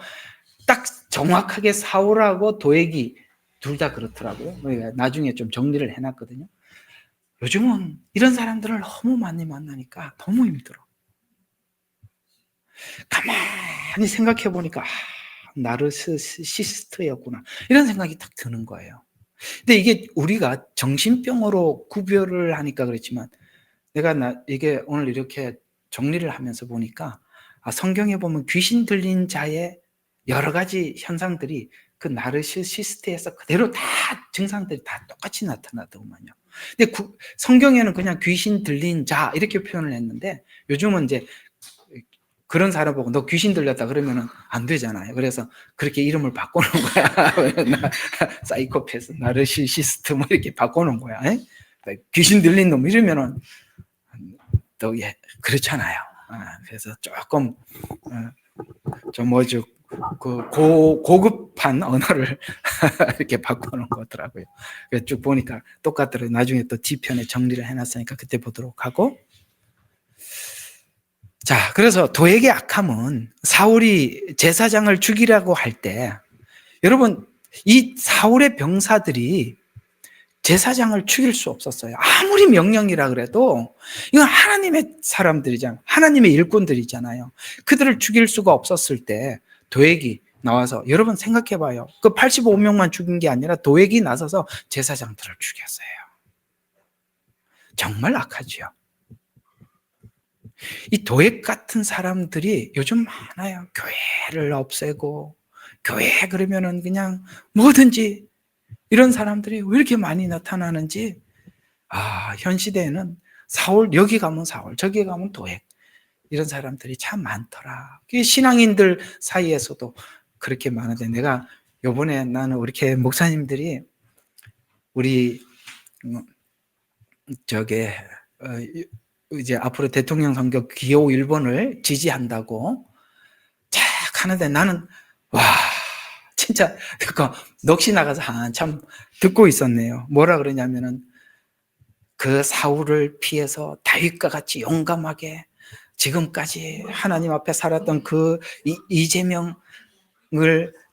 딱 정확하게 사울하고 도액이 둘 다 그렇더라고요. 나중에 좀 정리를 해놨거든요. 요즘은 이런 사람들을 너무 많이 만나니까 너무 힘들어. 가만히 생각해 보니까 나르시시스트였구나 이런 생각이 딱 드는 거예요. 근데 이게 우리가 정신병으로 구별을 하니까 그렇지만 이게 오늘 이렇게 정리를 하면서 보니까 성경에 보면 귀신 들린 자의 여러 가지 현상들이 그 나르시시스트에서 그대로 다 증상들이 다 똑같이 나타나더구만요. 근데 성경에는 그냥 귀신 들린 자 이렇게 표현을 했는데 요즘은 이제 그런 사람 보고 너 귀신 들렸다 그러면은 안 되잖아요. 그래서 그렇게 이름을 바꿔놓은 거야. 사이코패스, 나르시시스트 뭐 이렇게 바꿔놓은 거야. 귀신 들린 놈 이러면은 또 그렇잖아요. 그래서 조금 좀 고급한 언어를 이렇게 바꿔놓은 거더라고요. 쭉 보니까 똑같더라고요. 나중에 또 뒤편에 정리를 해놨으니까 그때 보도록 하고. 자, 그래서 도액의 악함은 사울이 제사장을 죽이라고 할 때, 여러분, 이 사울의 병사들이 제사장을 죽일 수 없었어요. 아무리 명령이라 그래도 이건 하나님의 사람들이잖아요. 하나님의 일꾼들이잖아요. 그들을 죽일 수가 없었을 때 도액이 나와서, 여러분 생각해 봐요. 그 85명만 죽인 게 아니라 도액이 나서서 제사장들을 죽였어요. 정말 악하죠. 이 도액 같은 사람들이 요즘 많아요. 교회를 없애고, 교회 그러면은 그냥 뭐든지, 이런 사람들이 왜 이렇게 많이 나타나는지, 현 시대에는 사울, 여기 가면 사울, 저기 가면 도액, 이런 사람들이 참 많더라. 신앙인들 사이에서도 그렇게 많은데, 내가 요번에 나는 이렇게 목사님들이 우리 이제 앞으로 대통령 선거 기호 1번을 지지한다고 쫙 하는데 나는 진짜 넋이 나가서 한참 듣고 있었네요. 뭐라 그러냐면은 그 사울을 피해서 다윗과 같이 용감하게 지금까지 하나님 앞에 살았던 그 이재명을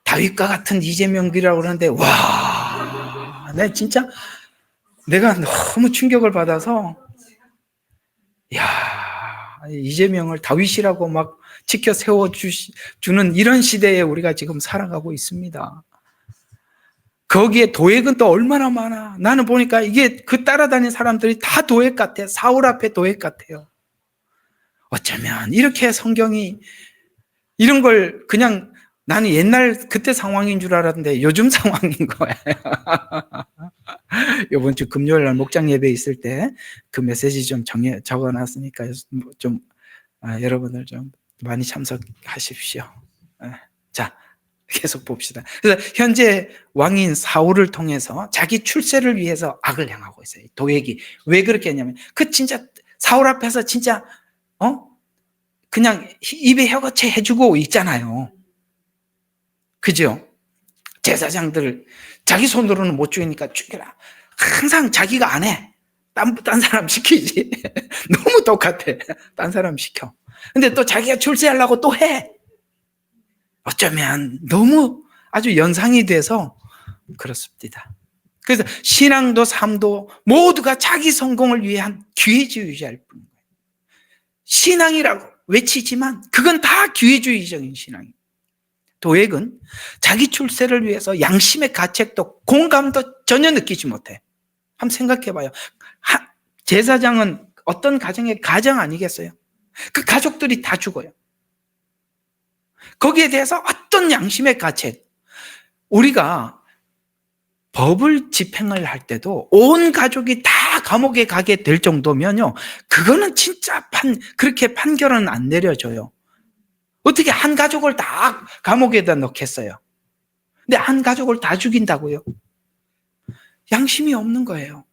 다윗과 같은 이재명이라고 그러는데 내가 너무 충격을 받아서 이재명을 다윗이라고 막 지켜 세워주는 이런 시대에 우리가 지금 살아가고 있습니다. 거기에 도액은 또 얼마나 많아. 나는 보니까 이게 그 따라다니는 사람들이 다 도액 같아. 사울 앞에 도액 같아요. 어쩌면 이렇게 성경이 이런 걸 그냥 나는 옛날 그때 상황인 줄 알았는데 요즘 상황인 거예요. 이번 주 금요일 날 목장 예배 있을 때 그 메시지 좀 적어놨으니까 좀 여러분들 좀 많이 참석하십시오. 자, 계속 봅시다. 그래서 현재 왕인 사울을 통해서 자기 출세를 위해서 악을 행하고 있어요. 도액이 왜 그렇게 했냐면 진짜 사울 앞에서 진짜 그냥 입에 혀거채 해주고 있잖아요. 그죠? 제사장들 자기 손으로는 못 죽이니까 죽여라. 항상 자기가 안 해. 딴 사람 시키지. 너무 똑같아. 딴 사람 시켜. 근데 또 자기가 출세하려고 또 해. 어쩌면 너무 아주 연상이 돼서 그렇습니다. 그래서 신앙도 삶도 모두가 자기 성공을 위한 기회주의자일 뿐인 거예요. 신앙이라고 외치지만 그건 다 기회주의적인 신앙이에요. 도액은 자기 출세를 위해서 양심의 가책도 공감도 전혀 느끼지 못해. 한번 생각해봐요. 제사장은 어떤 가정의 가장 아니겠어요? 그 가족들이 다 죽어요. 거기에 대해서 어떤 양심의 가책, 우리가 법을 집행을 할 때도 온 가족이 다 감옥에 가게 될 정도면요, 그거는 진짜 그렇게 판결은 안 내려져요. 어떻게 한 가족을 다 감옥에다 넣겠어요? 근데 한 가족을 다 죽인다고요? 양심이 없는 거예요.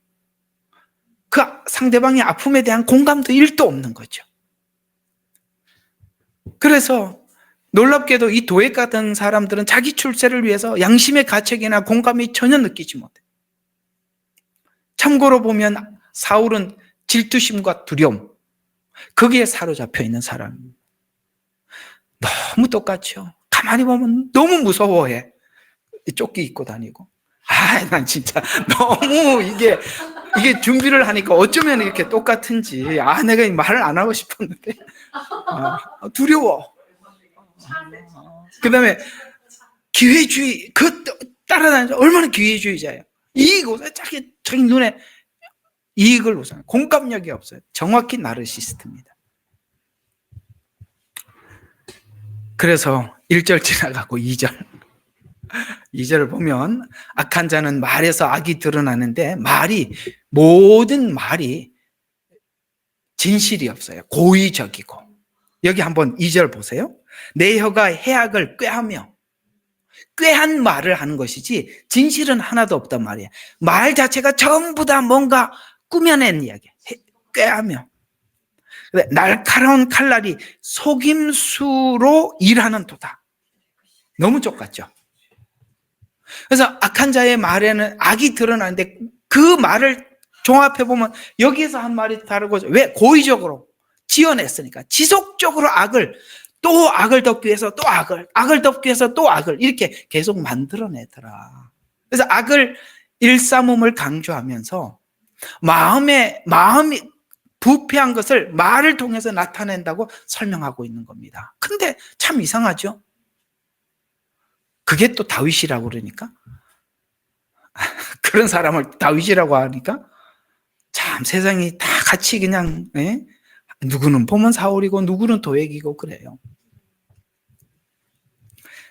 그 상대방의 아픔에 대한 공감도 1도 없는 거죠. 그래서 놀랍게도 이 도액 같은 사람들은 자기 출세를 위해서 양심의 가책이나 공감이 전혀 느끼지 못해. 참고로 보면 사울은 질투심과 두려움, 거기에 사로잡혀 있는 사람입니다. 너무 똑같죠. 가만히 보면 너무 무서워해. 조끼 입고 다니고. 난 진짜 너무 이게 준비를 하니까 어쩌면 이렇게 똑같은지. 내가 이 말을 안 하고 싶었는데. 두려워. 그 다음에 기회주의, 따라다니죠. 얼마나 기회주의자예요. 이익 우선, 자기 눈에 이익을 우선, 공감력이 없어요. 정확히 나르시스트입니다. 그래서 1절 지나가고 2절을 보면 악한 자는 말에서 악이 드러나는데 모든 말이 진실이 없어요. 고의적이고. 여기 한번 2절 보세요. 내 혀가 해악을 꾀한 말을 하는 것이지 진실은 하나도 없단 말이에요. 말 자체가 전부 다 뭔가 꾸며낸 이야기. 꾀하며. 날카로운 칼날이 속임수로 일하는 도다. 너무 똑같죠. 그래서 악한 자의 말에는 악이 드러나는데 그 말을 종합해보면 여기에서 한 말이 다르고, 왜? 고의적으로 지어냈으니까. 지속적으로 또 악을 덮기 위해서 또 악을 덮기 위해서 또 악을 이렇게 계속 만들어내더라. 그래서 악을 일삼음을 강조하면서 마음이 부패한 것을 말을 통해서 나타낸다고 설명하고 있는 겁니다. 근데 참 이상하죠? 그게 또 다윗이라고 그러니까? 그런 사람을 다윗이라고 하니까 참 세상이 다 같이 그냥, 누구는 보면 사울이고 누구는 도액이고 그래요.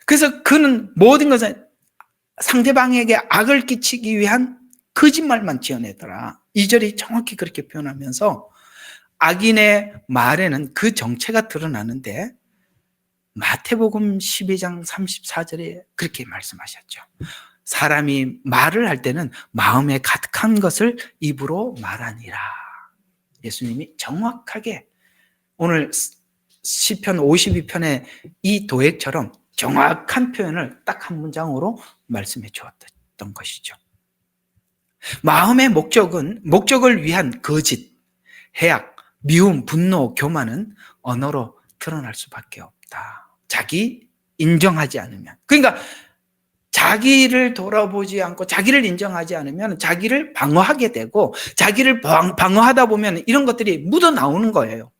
그래서 그는 모든 것을 상대방에게 악을 끼치기 위한 거짓말만 지어내더라. 2절이 정확히 그렇게 표현하면서 악인의 말에는 그 정체가 드러나는데 마태복음 12장 34절에 그렇게 말씀하셨죠. 사람이 말을 할 때는 마음에 가득한 것을 입으로 말하니라. 예수님이 정확하게 오늘 시편 52편의 이 도액처럼 정확한 표현을 딱 한 문장으로 말씀해 주었던 것이죠. 마음의 목적을 위한 거짓, 해악, 미움, 분노, 교만은 언어로 드러날 수밖에 없다. 자기 인정하지 않으면. 그러니까 자기를 돌아보지 않고 자기를 인정하지 않으면 자기를 방어하게 되고, 자기를 방어하다 보면 이런 것들이 묻어나오는 거예요.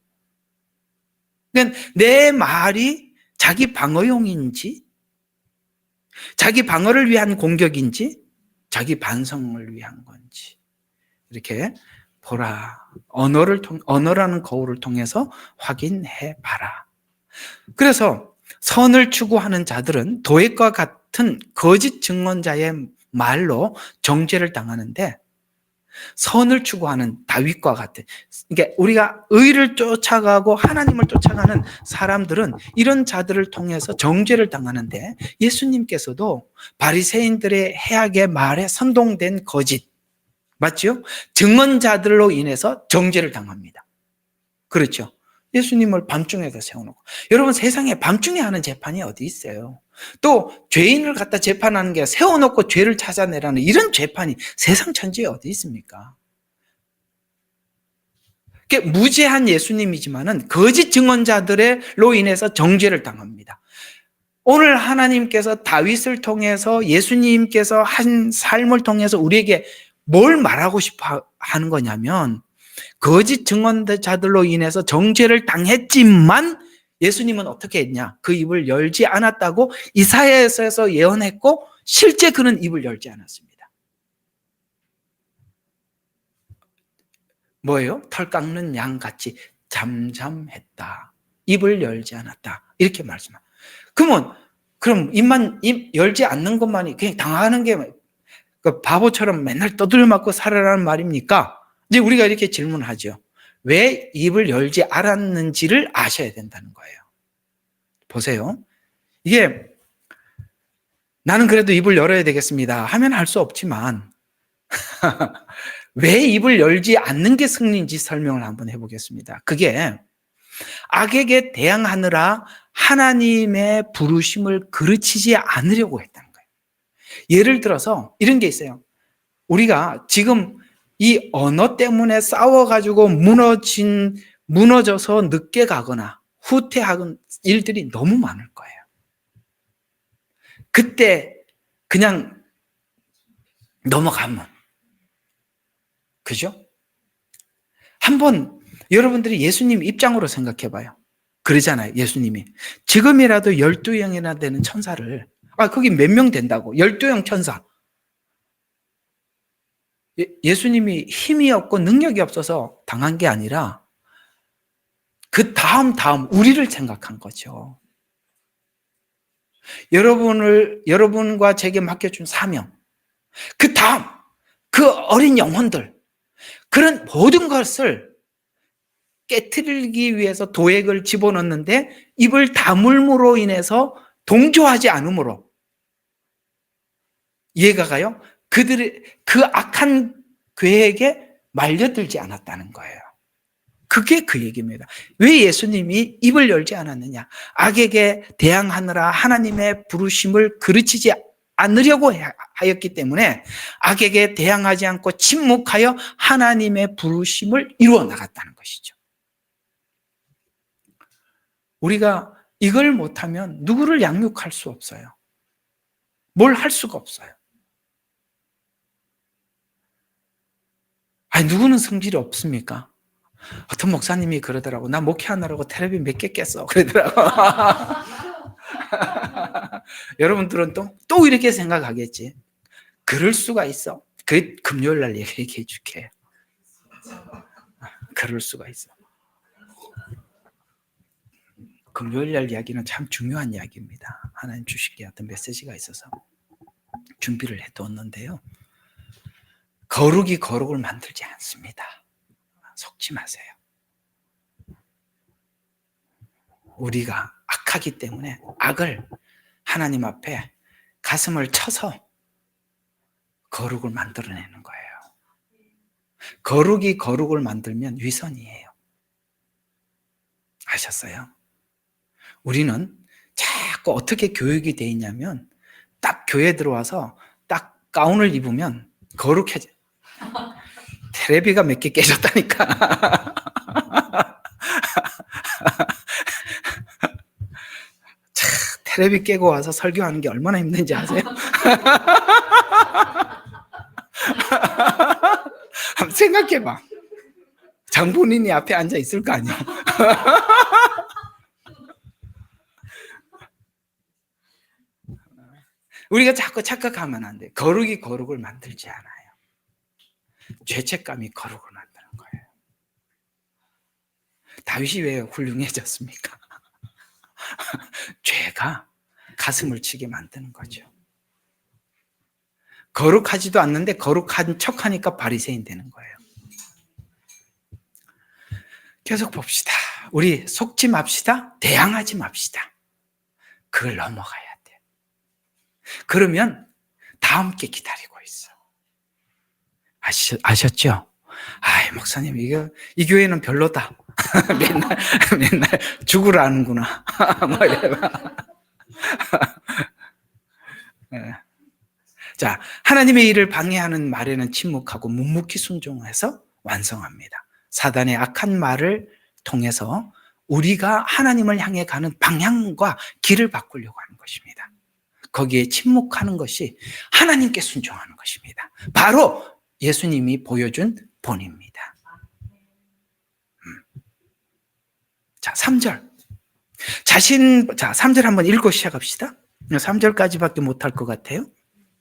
그러니까 내 말이 자기 방어용인지, 자기 방어를 위한 공격인지, 자기 반성을 위한 건지 이렇게 보라. 언어라는 거울을 통해서 확인해 봐라. 그래서 선을 추구하는 자들은 도액과 같은 거짓 증언자의 말로 정죄를 당하는데, 선을 추구하는 다윗과 같은, 그러니까 우리가 의를 쫓아가고 하나님을 쫓아가는 사람들은 이런 자들을 통해서 정죄를 당하는데, 예수님께서도 바리새인들의 해악의 말에 선동된 거짓, 맞죠? 증언자들로 인해서 정죄를 당합니다. 그렇죠? 예수님을 밤중에도 세워놓고. 여러분, 세상에 밤중에 하는 재판이 어디 있어요? 또 죄인을 갖다 재판하는 게 세워놓고 죄를 찾아내라는 이런 재판이 세상 천지에 어디 있습니까? 무죄한 예수님이지만은 거짓 증언자들로 인해서 정죄를 당합니다. 오늘 하나님께서 다윗을 통해서, 예수님께서 한 삶을 통해서 우리에게 뭘 말하고 싶어 하는 거냐면, 거짓 증언자들로 인해서 정죄를 당했지만 예수님은 어떻게 했냐? 그 입을 열지 않았다고 이사야에서 예언했고, 실제 그는 입을 열지 않았습니다. 뭐예요? 털 깎는 양같이 잠잠했다. 입을 열지 않았다. 이렇게 말씀합니다. 그럼 입 열지 않는 것만이 그냥 당하는 게 바보처럼 맨날 떠들려 맞고 살아라는 말입니까? 이제 우리가 이렇게 질문하죠. 왜 입을 열지 않았는지를 아셔야 된다는 거예요. 보세요. 이게 나는 그래도 입을 열어야 되겠습니다 하면 할 수 없지만 왜 입을 열지 않는 게 승리인지 설명을 한번 해보겠습니다. 그게 악에게 대항하느라 하나님의 부르심을 그르치지 않으려고 했다는 거예요. 예를 들어서 이런 게 있어요. 우리가 지금 이 언어 때문에 싸워가지고 무너진 무너져서 늦게 가거나 후퇴하는 일들이 너무 많을 거예요. 그때 그냥 넘어가면. 그죠? 한번 여러분들이 예수님 입장으로 생각해 봐요. 그러잖아요, 예수님이. 지금이라도 12형이나 되는 천사를, 거기 몇 명 된다고? 12형 천사. 예수님이 힘이 없고 능력이 없어서 당한 게 아니라 그 다음 우리를 생각한 거죠. 여러분과 제게 맡겨준 사명, 그 다음, 그 어린 영혼들, 그런 모든 것을 깨트리기 위해서 도액을 집어넣는데 입을 다물므로 인해서 동조하지 않으므로, 이해가 가요? 그들의 그 악한 계획에 말려들지 않았다는 거예요. 그게 그 얘기입니다. 왜 예수님이 입을 열지 않았느냐? 악에게 대항하느라 하나님의 부르심을 그르치지 않으려고 하였기 때문에 악에게 대항하지 않고 침묵하여 하나님의 부르심을 이루어 나갔다는 것이죠. 우리가 이걸 못하면 누구를 양육할 수 없어요. 뭘 할 수가 없어요. 누구는 성질이 없습니까? 어떤 목사님이 그러더라고. 나 목회하느라고 텔레비 몇 개 깼어. 그러더라고. 여러분들은 또 이렇게 생각하겠지. 그럴 수가 있어. 그 금요일 날 얘기해 줄게. 그럴 수가 있어. 금요일 날 이야기는 참 중요한 이야기입니다. 하나님 주시기에 어떤 메시지가 있어서 준비를 해두었는데요. 거룩이 거룩을 만들지 않습니다. 속지 마세요. 우리가 악하기 때문에 악을 하나님 앞에 가슴을 쳐서 거룩을 만들어내는 거예요. 거룩이 거룩을 만들면 위선이에요. 아셨어요? 우리는 자꾸 어떻게 교육이 돼 있냐면 딱 교회 들어와서 딱 가운을 입으면 거룩해져. 텔레비가 몇 개 깨졌다니까. 텔레비 깨고 와서 설교하는 게 얼마나 힘든지 아세요? 한번 생각해봐. 장본인이 앞에 앉아 있을 거 아니야. 우리가 자꾸 착각하면 안 돼. 거룩이 거룩을 만들지 않아요. 죄책감이 거룩을 만드는 거예요. 다윗이 왜 훌륭해졌습니까? 죄가 가슴을 치게 만드는 거죠. 거룩하지도 않는데 거룩한 척하니까 바리새인 되는 거예요. 계속 봅시다. 우리 속지 맙시다. 대항하지 맙시다. 그걸 넘어가야 돼. 그러면 다음 게 기다리고 있어. 아셨죠? 목사님, 이 교회는 별로다. 맨날 죽으라는구나. 뭐 이래봐. 자, 하나님의 일을 방해하는 말에는 침묵하고 묵묵히 순종해서 완성합니다. 사단의 악한 말을 통해서 우리가 하나님을 향해 가는 방향과 길을 바꾸려고 하는 것입니다. 거기에 침묵하는 것이 하나님께 순종하는 것입니다. 바로 예수님이 보여준 본입니다. 자, 3절. 3절 한번 읽고 시작합시다. 3절까지밖에 못할 것 같아요.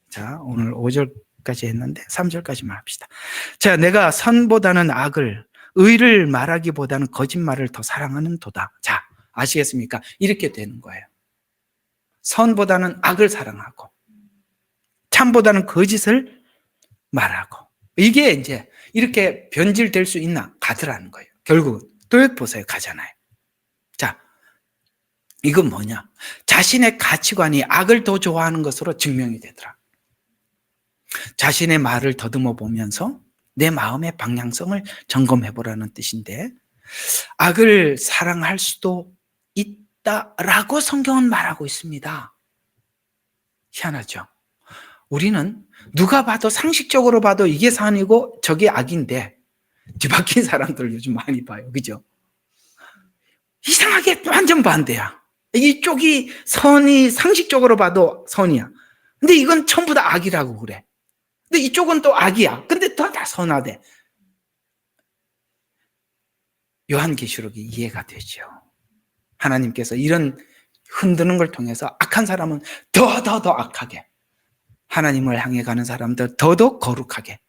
자, 오늘 5절까지 했는데 3절까지만 합시다. 자, 내가 선보다는 악을, 의를 말하기보다는 거짓말을 더 사랑하는 도다. 자, 아시겠습니까? 이렇게 되는 거예요. 선보다는 악을 사랑하고 참보다는 거짓을 말하고. 이게 이제 이렇게 변질될 수 있나? 가더라는 거예요. 결국은 또 보세요. 가잖아요. 자, 이건 뭐냐? 자신의 가치관이 악을 더 좋아하는 것으로 증명이 되더라. 자신의 말을 더듬어 보면서 내 마음의 방향성을 점검해 보라는 뜻인데, 악을 사랑할 수도 있다라고 성경은 말하고 있습니다. 희한하죠? 우리는 누가 봐도 상식적으로 봐도 이게 선이고 저게 악인데 뒤바뀐 사람들 요즘 많이 봐요. 그죠? 이상하게 완전 반대야. 이쪽이 선이 상식적으로 봐도 선이야. 근데 이건 전부 다 악이라고 그래. 근데 이쪽은 또 악이야. 근데 또 다 선하대. 요한계시록이 이해가 되죠. 하나님께서 이런 흔드는 걸 통해서 악한 사람은 더 악하게, 하나님을 향해 가는 사람들 더더욱 거룩하게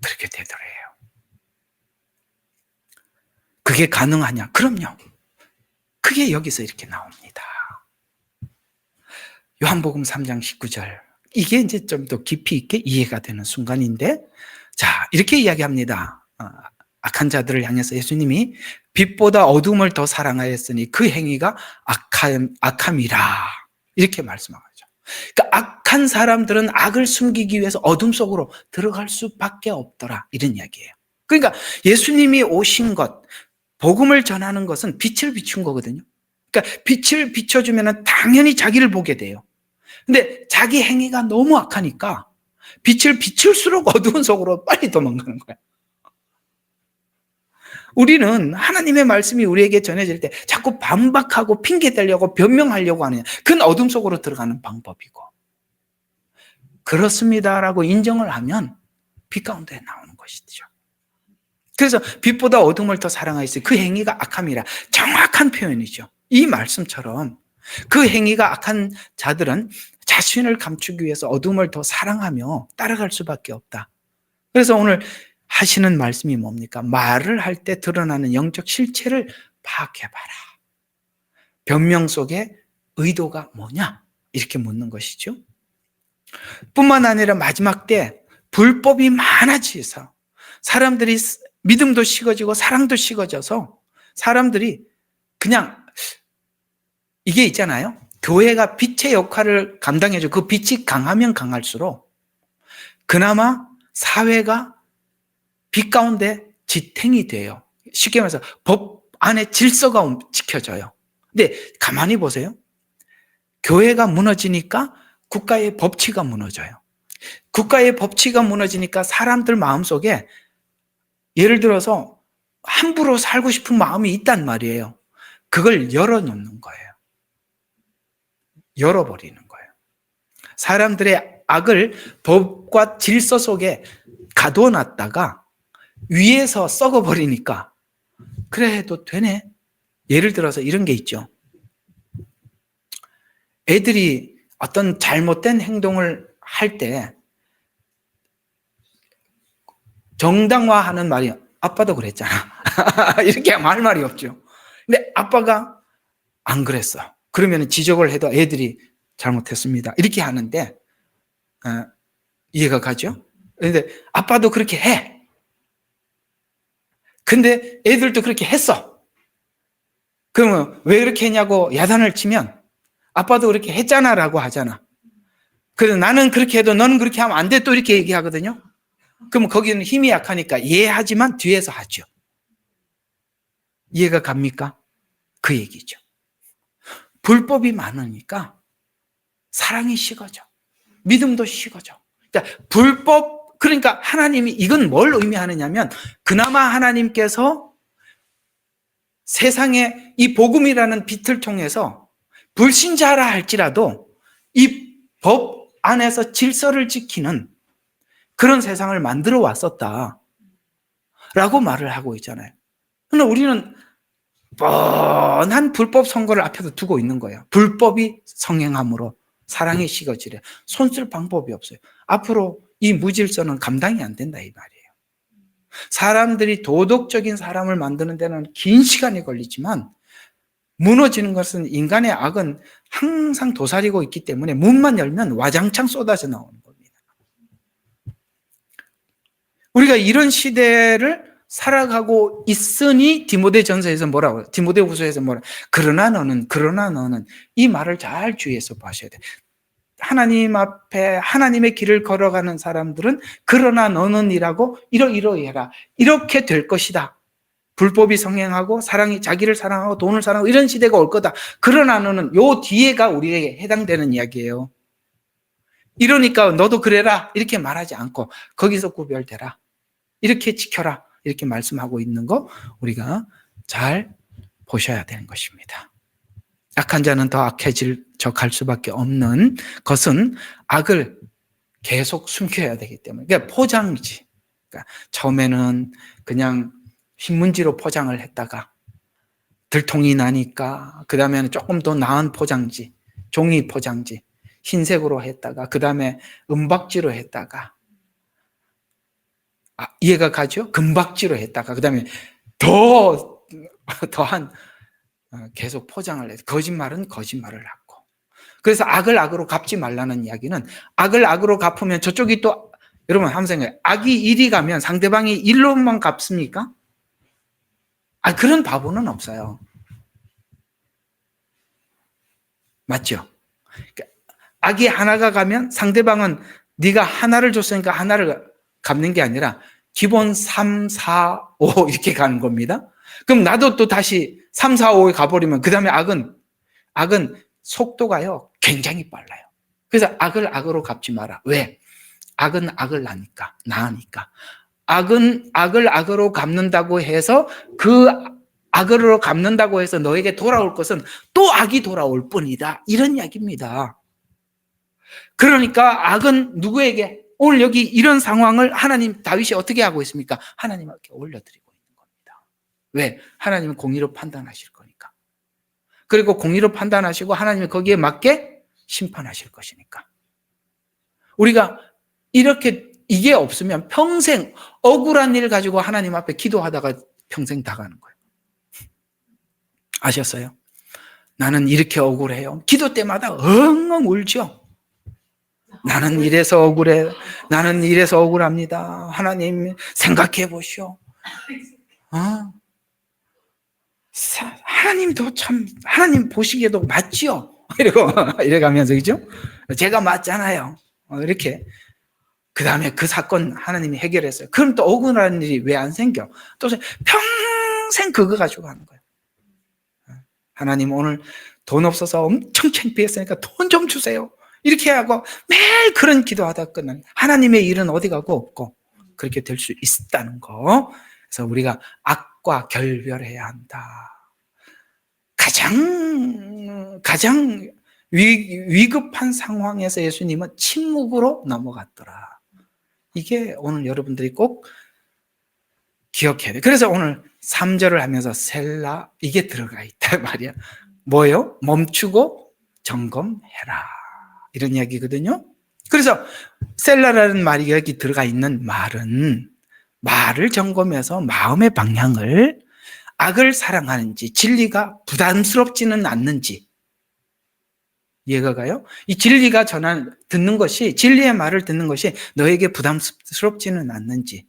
그렇게 되더래요. 그게 가능하냐? 그럼요. 그게 여기서 이렇게 나옵니다. 요한복음 3장 19절. 이게 이제 좀 더 깊이 있게 이해가 되는 순간인데, 자, 이렇게 이야기합니다. 악한 자들을 향해서 예수님이 빛보다 어둠을 더 사랑하였으니 그 행위가 악함이라. 이렇게 말씀하죠. 그러니까 악한 사람들은 악을 숨기기 위해서 어둠 속으로 들어갈 수밖에 없더라. 이런 이야기예요. 그러니까 예수님이 오신 것, 복음을 전하는 것은 빛을 비춘 거거든요. 그러니까 빛을 비춰주면 당연히 자기를 보게 돼요. 근데 자기 행위가 너무 악하니까 빛을 비출수록 어두운 속으로 빨리 도망가는 거야. 우리는 하나님의 말씀이 우리에게 전해질 때 자꾸 반박하고 핑계대려고 변명하려고 하느냐. 그건 어둠 속으로 들어가는 방법이고, 그렇습니다라고 인정을 하면 빛 가운데 나오는 것이죠. 그래서 빛보다 어둠을 더 사랑하였으니 그 행위가 악함이라. 정확한 표현이죠. 이 말씀처럼 그 행위가 악한 자들은 자신을 감추기 위해서 어둠을 더 사랑하며 따라갈 수밖에 없다. 그래서 오늘 하시는 말씀이 뭡니까? 말을 할 때 드러나는 영적 실체를 파악해봐라. 변명 속에 의도가 뭐냐? 이렇게 묻는 것이죠. 뿐만 아니라 마지막 때 불법이 많아져서 사람들이 믿음도 식어지고 사랑도 식어져서 사람들이 그냥 이게 있잖아요. 교회가 빛의 역할을 감당해줘. 그 빛이 강하면 강할수록 그나마 사회가 빛 가운데 지탱이 돼요. 쉽게 말해서 법 안에 질서가 지켜져요. 근데 가만히 보세요. 교회가 무너지니까 국가의 법치가 무너져요. 국가의 법치가 무너지니까 사람들 마음속에 예를 들어서 함부로 살고 싶은 마음이 있단 말이에요. 그걸 열어놓는 거예요. 열어버리는 거예요. 사람들의 악을 법과 질서 속에 가둬놨다가 위에서 썩어버리니까 그래 해도 되네. 예를 들어서 이런 게 있죠. 애들이 어떤 잘못된 행동을 할 때 정당화하는 말이 아빠도 그랬잖아. 이렇게 말 말이 없죠. 근데 아빠가 안 그랬어. 그러면 지적을 해도 애들이 잘못했습니다. 이렇게 하는데 이해가 가죠? 그런데 아빠도 그렇게 해. 근데 애들도 그렇게 했어. 그러면 왜 그렇게 했냐고 야단을 치면 아빠도 그렇게 했잖아라고 하잖아. 그래서 나는 그렇게 해도 너는 그렇게 하면 안 돼 또 이렇게 얘기하거든요. 그러면 거기는 힘이 약하니까 이해하지만 뒤에서 하죠. 이해가 갑니까? 그 얘기죠. 불법이 많으니까 사랑이 식어져. 믿음도 식어져. 그러니까 하나님이 이건 뭘 의미하느냐면 그나마 하나님께서 세상에 이 복음이라는 빛을 통해서 불신자라 할지라도 이 법 안에서 질서를 지키는 그런 세상을 만들어 왔었다 라고 말을 하고 있잖아요. 그런데 우리는 뻔한 불법 선거를 앞에서 두고 있는 거예요. 불법이 성행함으로 사랑이 식어지래. 손쓸 방법이 없어요. 앞으로 이 무질서는 감당이 안 된다 이 말이에요. 사람들이 도덕적인 사람을 만드는 데는 긴 시간이 걸리지만 무너지는 것은 인간의 악은 항상 도사리고 있기 때문에 문만 열면 와장창 쏟아져 나오는 겁니다. 우리가 이런 시대를 살아가고 있으니 디모데전서에서 뭐라고 디모데후서에서 뭐라고 그러나 너는 이 말을 잘 주의해서 봐셔야 돼. 하나님 앞에 하나님의 길을 걸어가는 사람들은 그러나 너는 이라고 이러이러해라. 이렇게 될 것이다. 불법이 성행하고 사랑이 자기를 사랑하고 돈을 사랑하고 이런 시대가 올 거다. 그러나 너는 요 뒤에가 우리에게 해당되는 이야기예요. 이러니까 너도 그래라 이렇게 말하지 않고 거기서 구별되라. 이렇게 지켜라. 이렇게 말씀하고 있는 거 우리가 잘 보셔야 되는 것입니다. 악한 자는 더 악해져 갈 수밖에 없는 것은 악을 계속 숨겨야 되기 때문에. 그러니까 포장지. 그러니까 처음에는 그냥 신문지로 포장을 했다가 들통이 나니까 그 다음에는 조금 더 나은 포장지, 종이 포장지, 흰색으로 했다가 그 다음에 은박지로 했다가 이해가 가죠? 금박지로 했다가 그 다음에 더한 계속 포장을 해서 거짓말은 거짓말을 하고. 그래서 악을 악으로 갚지 말라는 이야기는 악을 악으로 갚으면 저쪽이 또 여러분 한번 생각해요. 악이 1이 가면 상대방이 1로만 갚습니까? 그런 바보는 없어요. 맞죠? 악이 하나가 가면 상대방은 네가 하나를 줬으니까 하나를 갚는 게 아니라 기본 3, 4, 5 이렇게 가는 겁니다. 그럼 나도 또 다시 3, 4, 5에 가버리면 그 다음에 악은 속도가요 굉장히 빨라요. 그래서 악을 악으로 갚지 마라. 왜? 악은 악을 나으니까. 악은 악을 악으로 갚는다고 해서 그 악으로 갚는다고 해서 너에게 돌아올 것은 또 악이 돌아올 뿐이다. 이런 이야기입니다. 그러니까 악은 누구에게? 오늘 여기 이런 상황을 하나님, 다윗이 어떻게 하고 있습니까? 하나님께 올려드리고 있는 겁니다. 왜? 하나님은 공의로 판단하실 거니까. 그리고 공의로 판단하시고 하나님이 거기에 맞게 심판하실 것이니까. 우리가 이게 없으면 평생 억울한 일 가지고 하나님 앞에 기도하다가 평생 다 가는 거예요. 아셨어요? 나는 이렇게 억울해요. 기도 때마다 엉엉 울죠. 나는 이래서 억울해. 나는 이래서 억울합니다. 하나님 생각해 보시오. 하나님도 참, 하나님 보시기에도 맞지요? 이래가면서, 그죠? 제가 맞잖아요. 이렇게. 그 다음에 그 사건 하나님이 해결했어요. 그럼 또 억울한 일이 왜 안 생겨? 또 평생 그거 가지고 하는 거예요. 하나님 오늘 돈 없어서 엄청 창피했으니까 돈 좀 주세요. 이렇게 하고 매일 그런 기도하다 끝나는 하나님의 일은 어디 가고 없고 그렇게 될 수 있다는 거. 그래서 우리가 악과 결별해야 한다. 가장 위급한 상황에서 예수님은 침묵으로 넘어갔더라. 이게 오늘 여러분들이 꼭 기억해야 돼요. 그래서 오늘 3절을 하면서 셀라 이게 들어가 있다 말이야. 뭐예요? 멈추고 점검해라. 이런 이야기거든요. 그래서 셀라라는 말이 여기 들어가 있는 말은 말을 점검해서 마음의 방향을 악을 사랑하는지 진리가 부담스럽지는 않는지 이해가 가요? 이 진리가 듣는 것이 진리의 말을 듣는 것이 너에게 부담스럽지는 않는지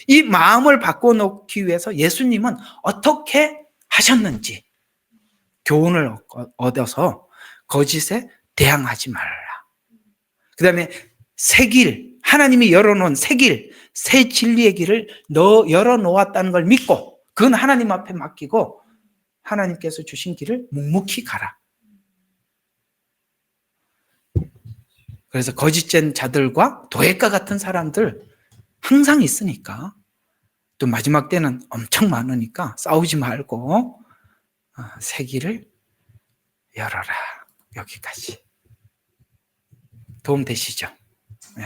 이 마음을 바꿔놓기 위해서 예수님은 어떻게 하셨는지 교훈을 얻어서 거짓에 대항하지 말라. 그 다음에 새 길, 하나님이 열어놓은 새 길, 새 진리의 길을 열어놓았다는 걸 믿고 그건 하나님 앞에 맡기고 하나님께서 주신 길을 묵묵히 가라. 그래서 거짓된 자들과 도액과 같은 사람들 항상 있으니까 또 마지막 때는 엄청 많으니까 싸우지 말고 새 길을 열어라. 여기까지. 도움 되시죠? 네.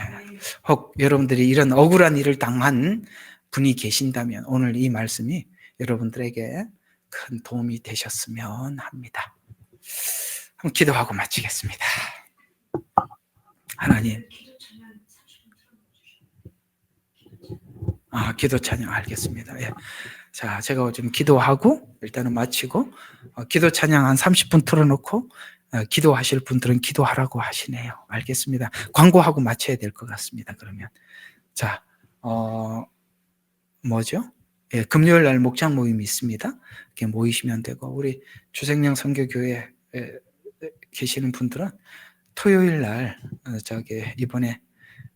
혹 여러분들이 이런 억울한 일을 당한 분이 계신다면 오늘 이 말씀이 여러분들에게 큰 도움이 되셨으면 합니다. 한번 기도하고 마치겠습니다. 하나님, 기도 찬양 알겠습니다. 예. 자, 제가 좀 기도하고 일단은 마치고 기도 찬양 한 30분 틀어놓고 기도하실 분들은 기도하라고 하시네요. 알겠습니다. 광고하고 마쳐야 될 것 같습니다. 그러면 자, 뭐죠? 예, 금요일 날 목장 모임이 있습니다. 이렇게 모이시면 되고 우리 주생명 선교교회에 계시는 분들은 토요일 날 이번에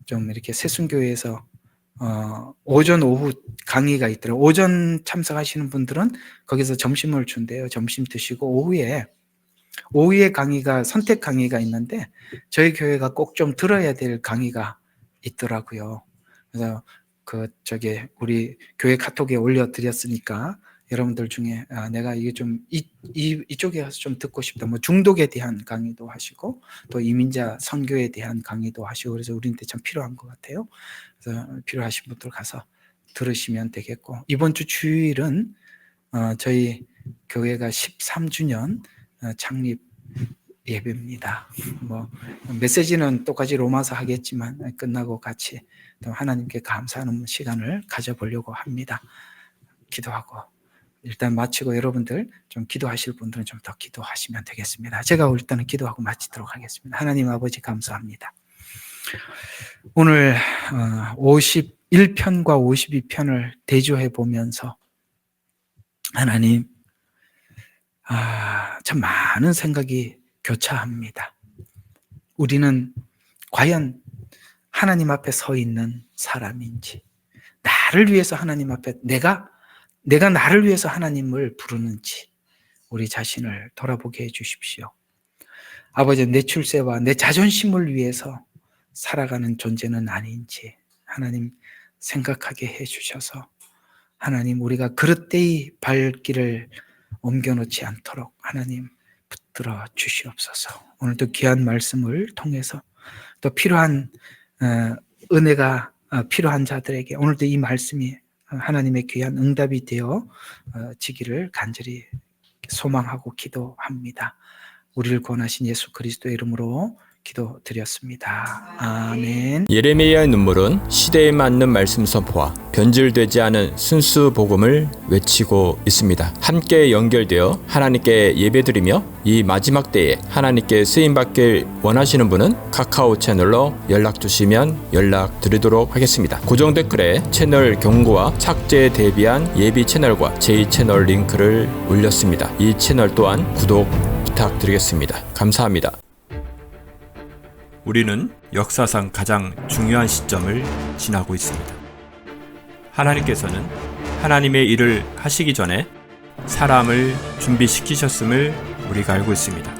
좀 이렇게 새순교회에서 오전 오후 강의가 있더라고요. 오전 참석하시는 분들은 거기서 점심을 준대요. 점심 드시고 오후에 강의가 선택 강의가 있는데 저희 교회가 꼭 좀 들어야 될 강의가 있더라고요. 그래서 우리 교회 카톡에 올려드렸으니까 여러분들 중에 내가 이게 좀 이쪽에 가서 좀 듣고 싶다. 뭐 중독에 대한 강의도 하시고 또 이민자 선교에 대한 강의도 하시고 그래서 우리한테 참 필요한 것 같아요. 그래서 필요하신 분들 가서 들으시면 되겠고 이번 주 주일은 저희 교회가 13주년 창립 예배입니다. 뭐 메시지는 똑같이 로마서 하겠지만 끝나고 같이 또 하나님께 감사하는 시간을 가져보려고 합니다. 기도하고 일단 마치고 여러분들 좀 기도하실 분들은 좀 더 기도하시면 되겠습니다. 제가 일단은 기도하고 마치도록 하겠습니다. 하나님 아버지 감사합니다. 오늘 51편과 52편을 대조해 보면서 하나님 참 많은 생각이 교차합니다. 우리는 과연 하나님 앞에 서 있는 사람인지 나를 위해서 하나님 앞에 내가 나를 위해서 하나님을 부르는지 우리 자신을 돌아보게 해주십시오. 아버지 내 출세와 내 자존심을 위해서 살아가는 존재는 아닌지 하나님 생각하게 해주셔서 하나님 우리가 그릇되이 발길을 옮겨놓지 않도록 하나님 붙들어 주시옵소서. 오늘도 귀한 말씀을 통해서 또 필요한 은혜가 필요한 자들에게 오늘도 이 말씀이 하나님의 귀한 응답이 되어 지기를 간절히 소망하고 기도합니다. 우리를 구원하신 예수 그리스도의 이름으로 기도드렸습니다. 아멘. 예레미야의 눈물은 시대에 맞는 말씀 선포와 변질되지 않은 순수 복음을 외치고 있습니다. 함께 연결되어 하나님께 예배드리며 이 마지막 때에 하나님께 쓰임받길 원하시는 분은 카카오 채널로 연락주시면 연락드리도록 하겠습니다. 고정 댓글에 채널 경고와 착제에 대비한 예비 채널과 제2채널 링크를 올렸습니다. 이 채널 또한 구독 부탁드리겠습니다. 감사합니다. 우리는 역사상 가장 중요한 시점을 지나고 있습니다. 하나님께서는 하나님의 일을 하시기 전에 사람을 준비시키셨음을 우리가 알고 있습니다.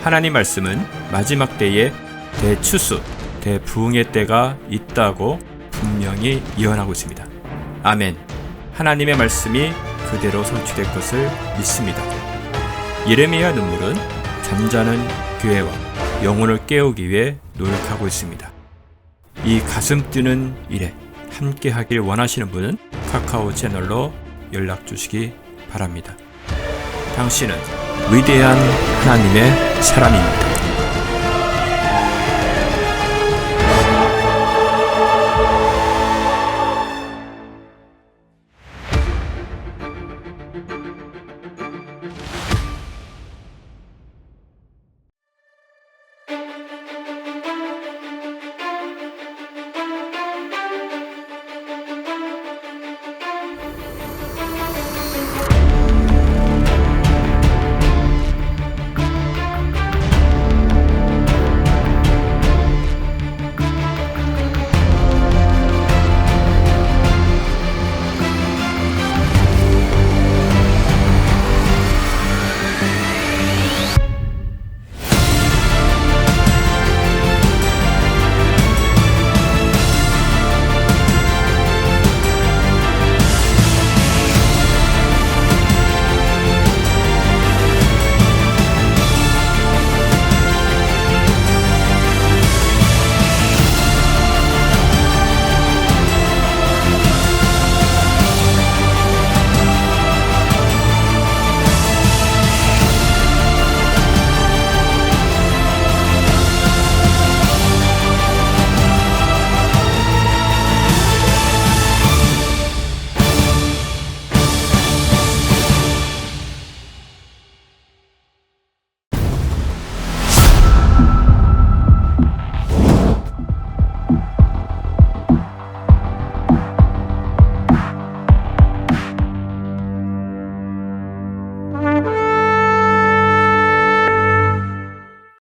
하나님 말씀은 마지막 때에 대추수, 대부흥의 때가 있다고 분명히 예언하고 있습니다. 아멘. 하나님의 말씀이 그대로 성취될 것을 믿습니다. 예레미야 눈물은 잠자는 교회와 영혼을 깨우기 위해 노력하고 있습니다. 이 가슴 뛰는 일에 함께 하길 원하시는 분은 카카오 채널로 연락 주시기 바랍니다. 당신은 위대한 하나님의 사람입니다.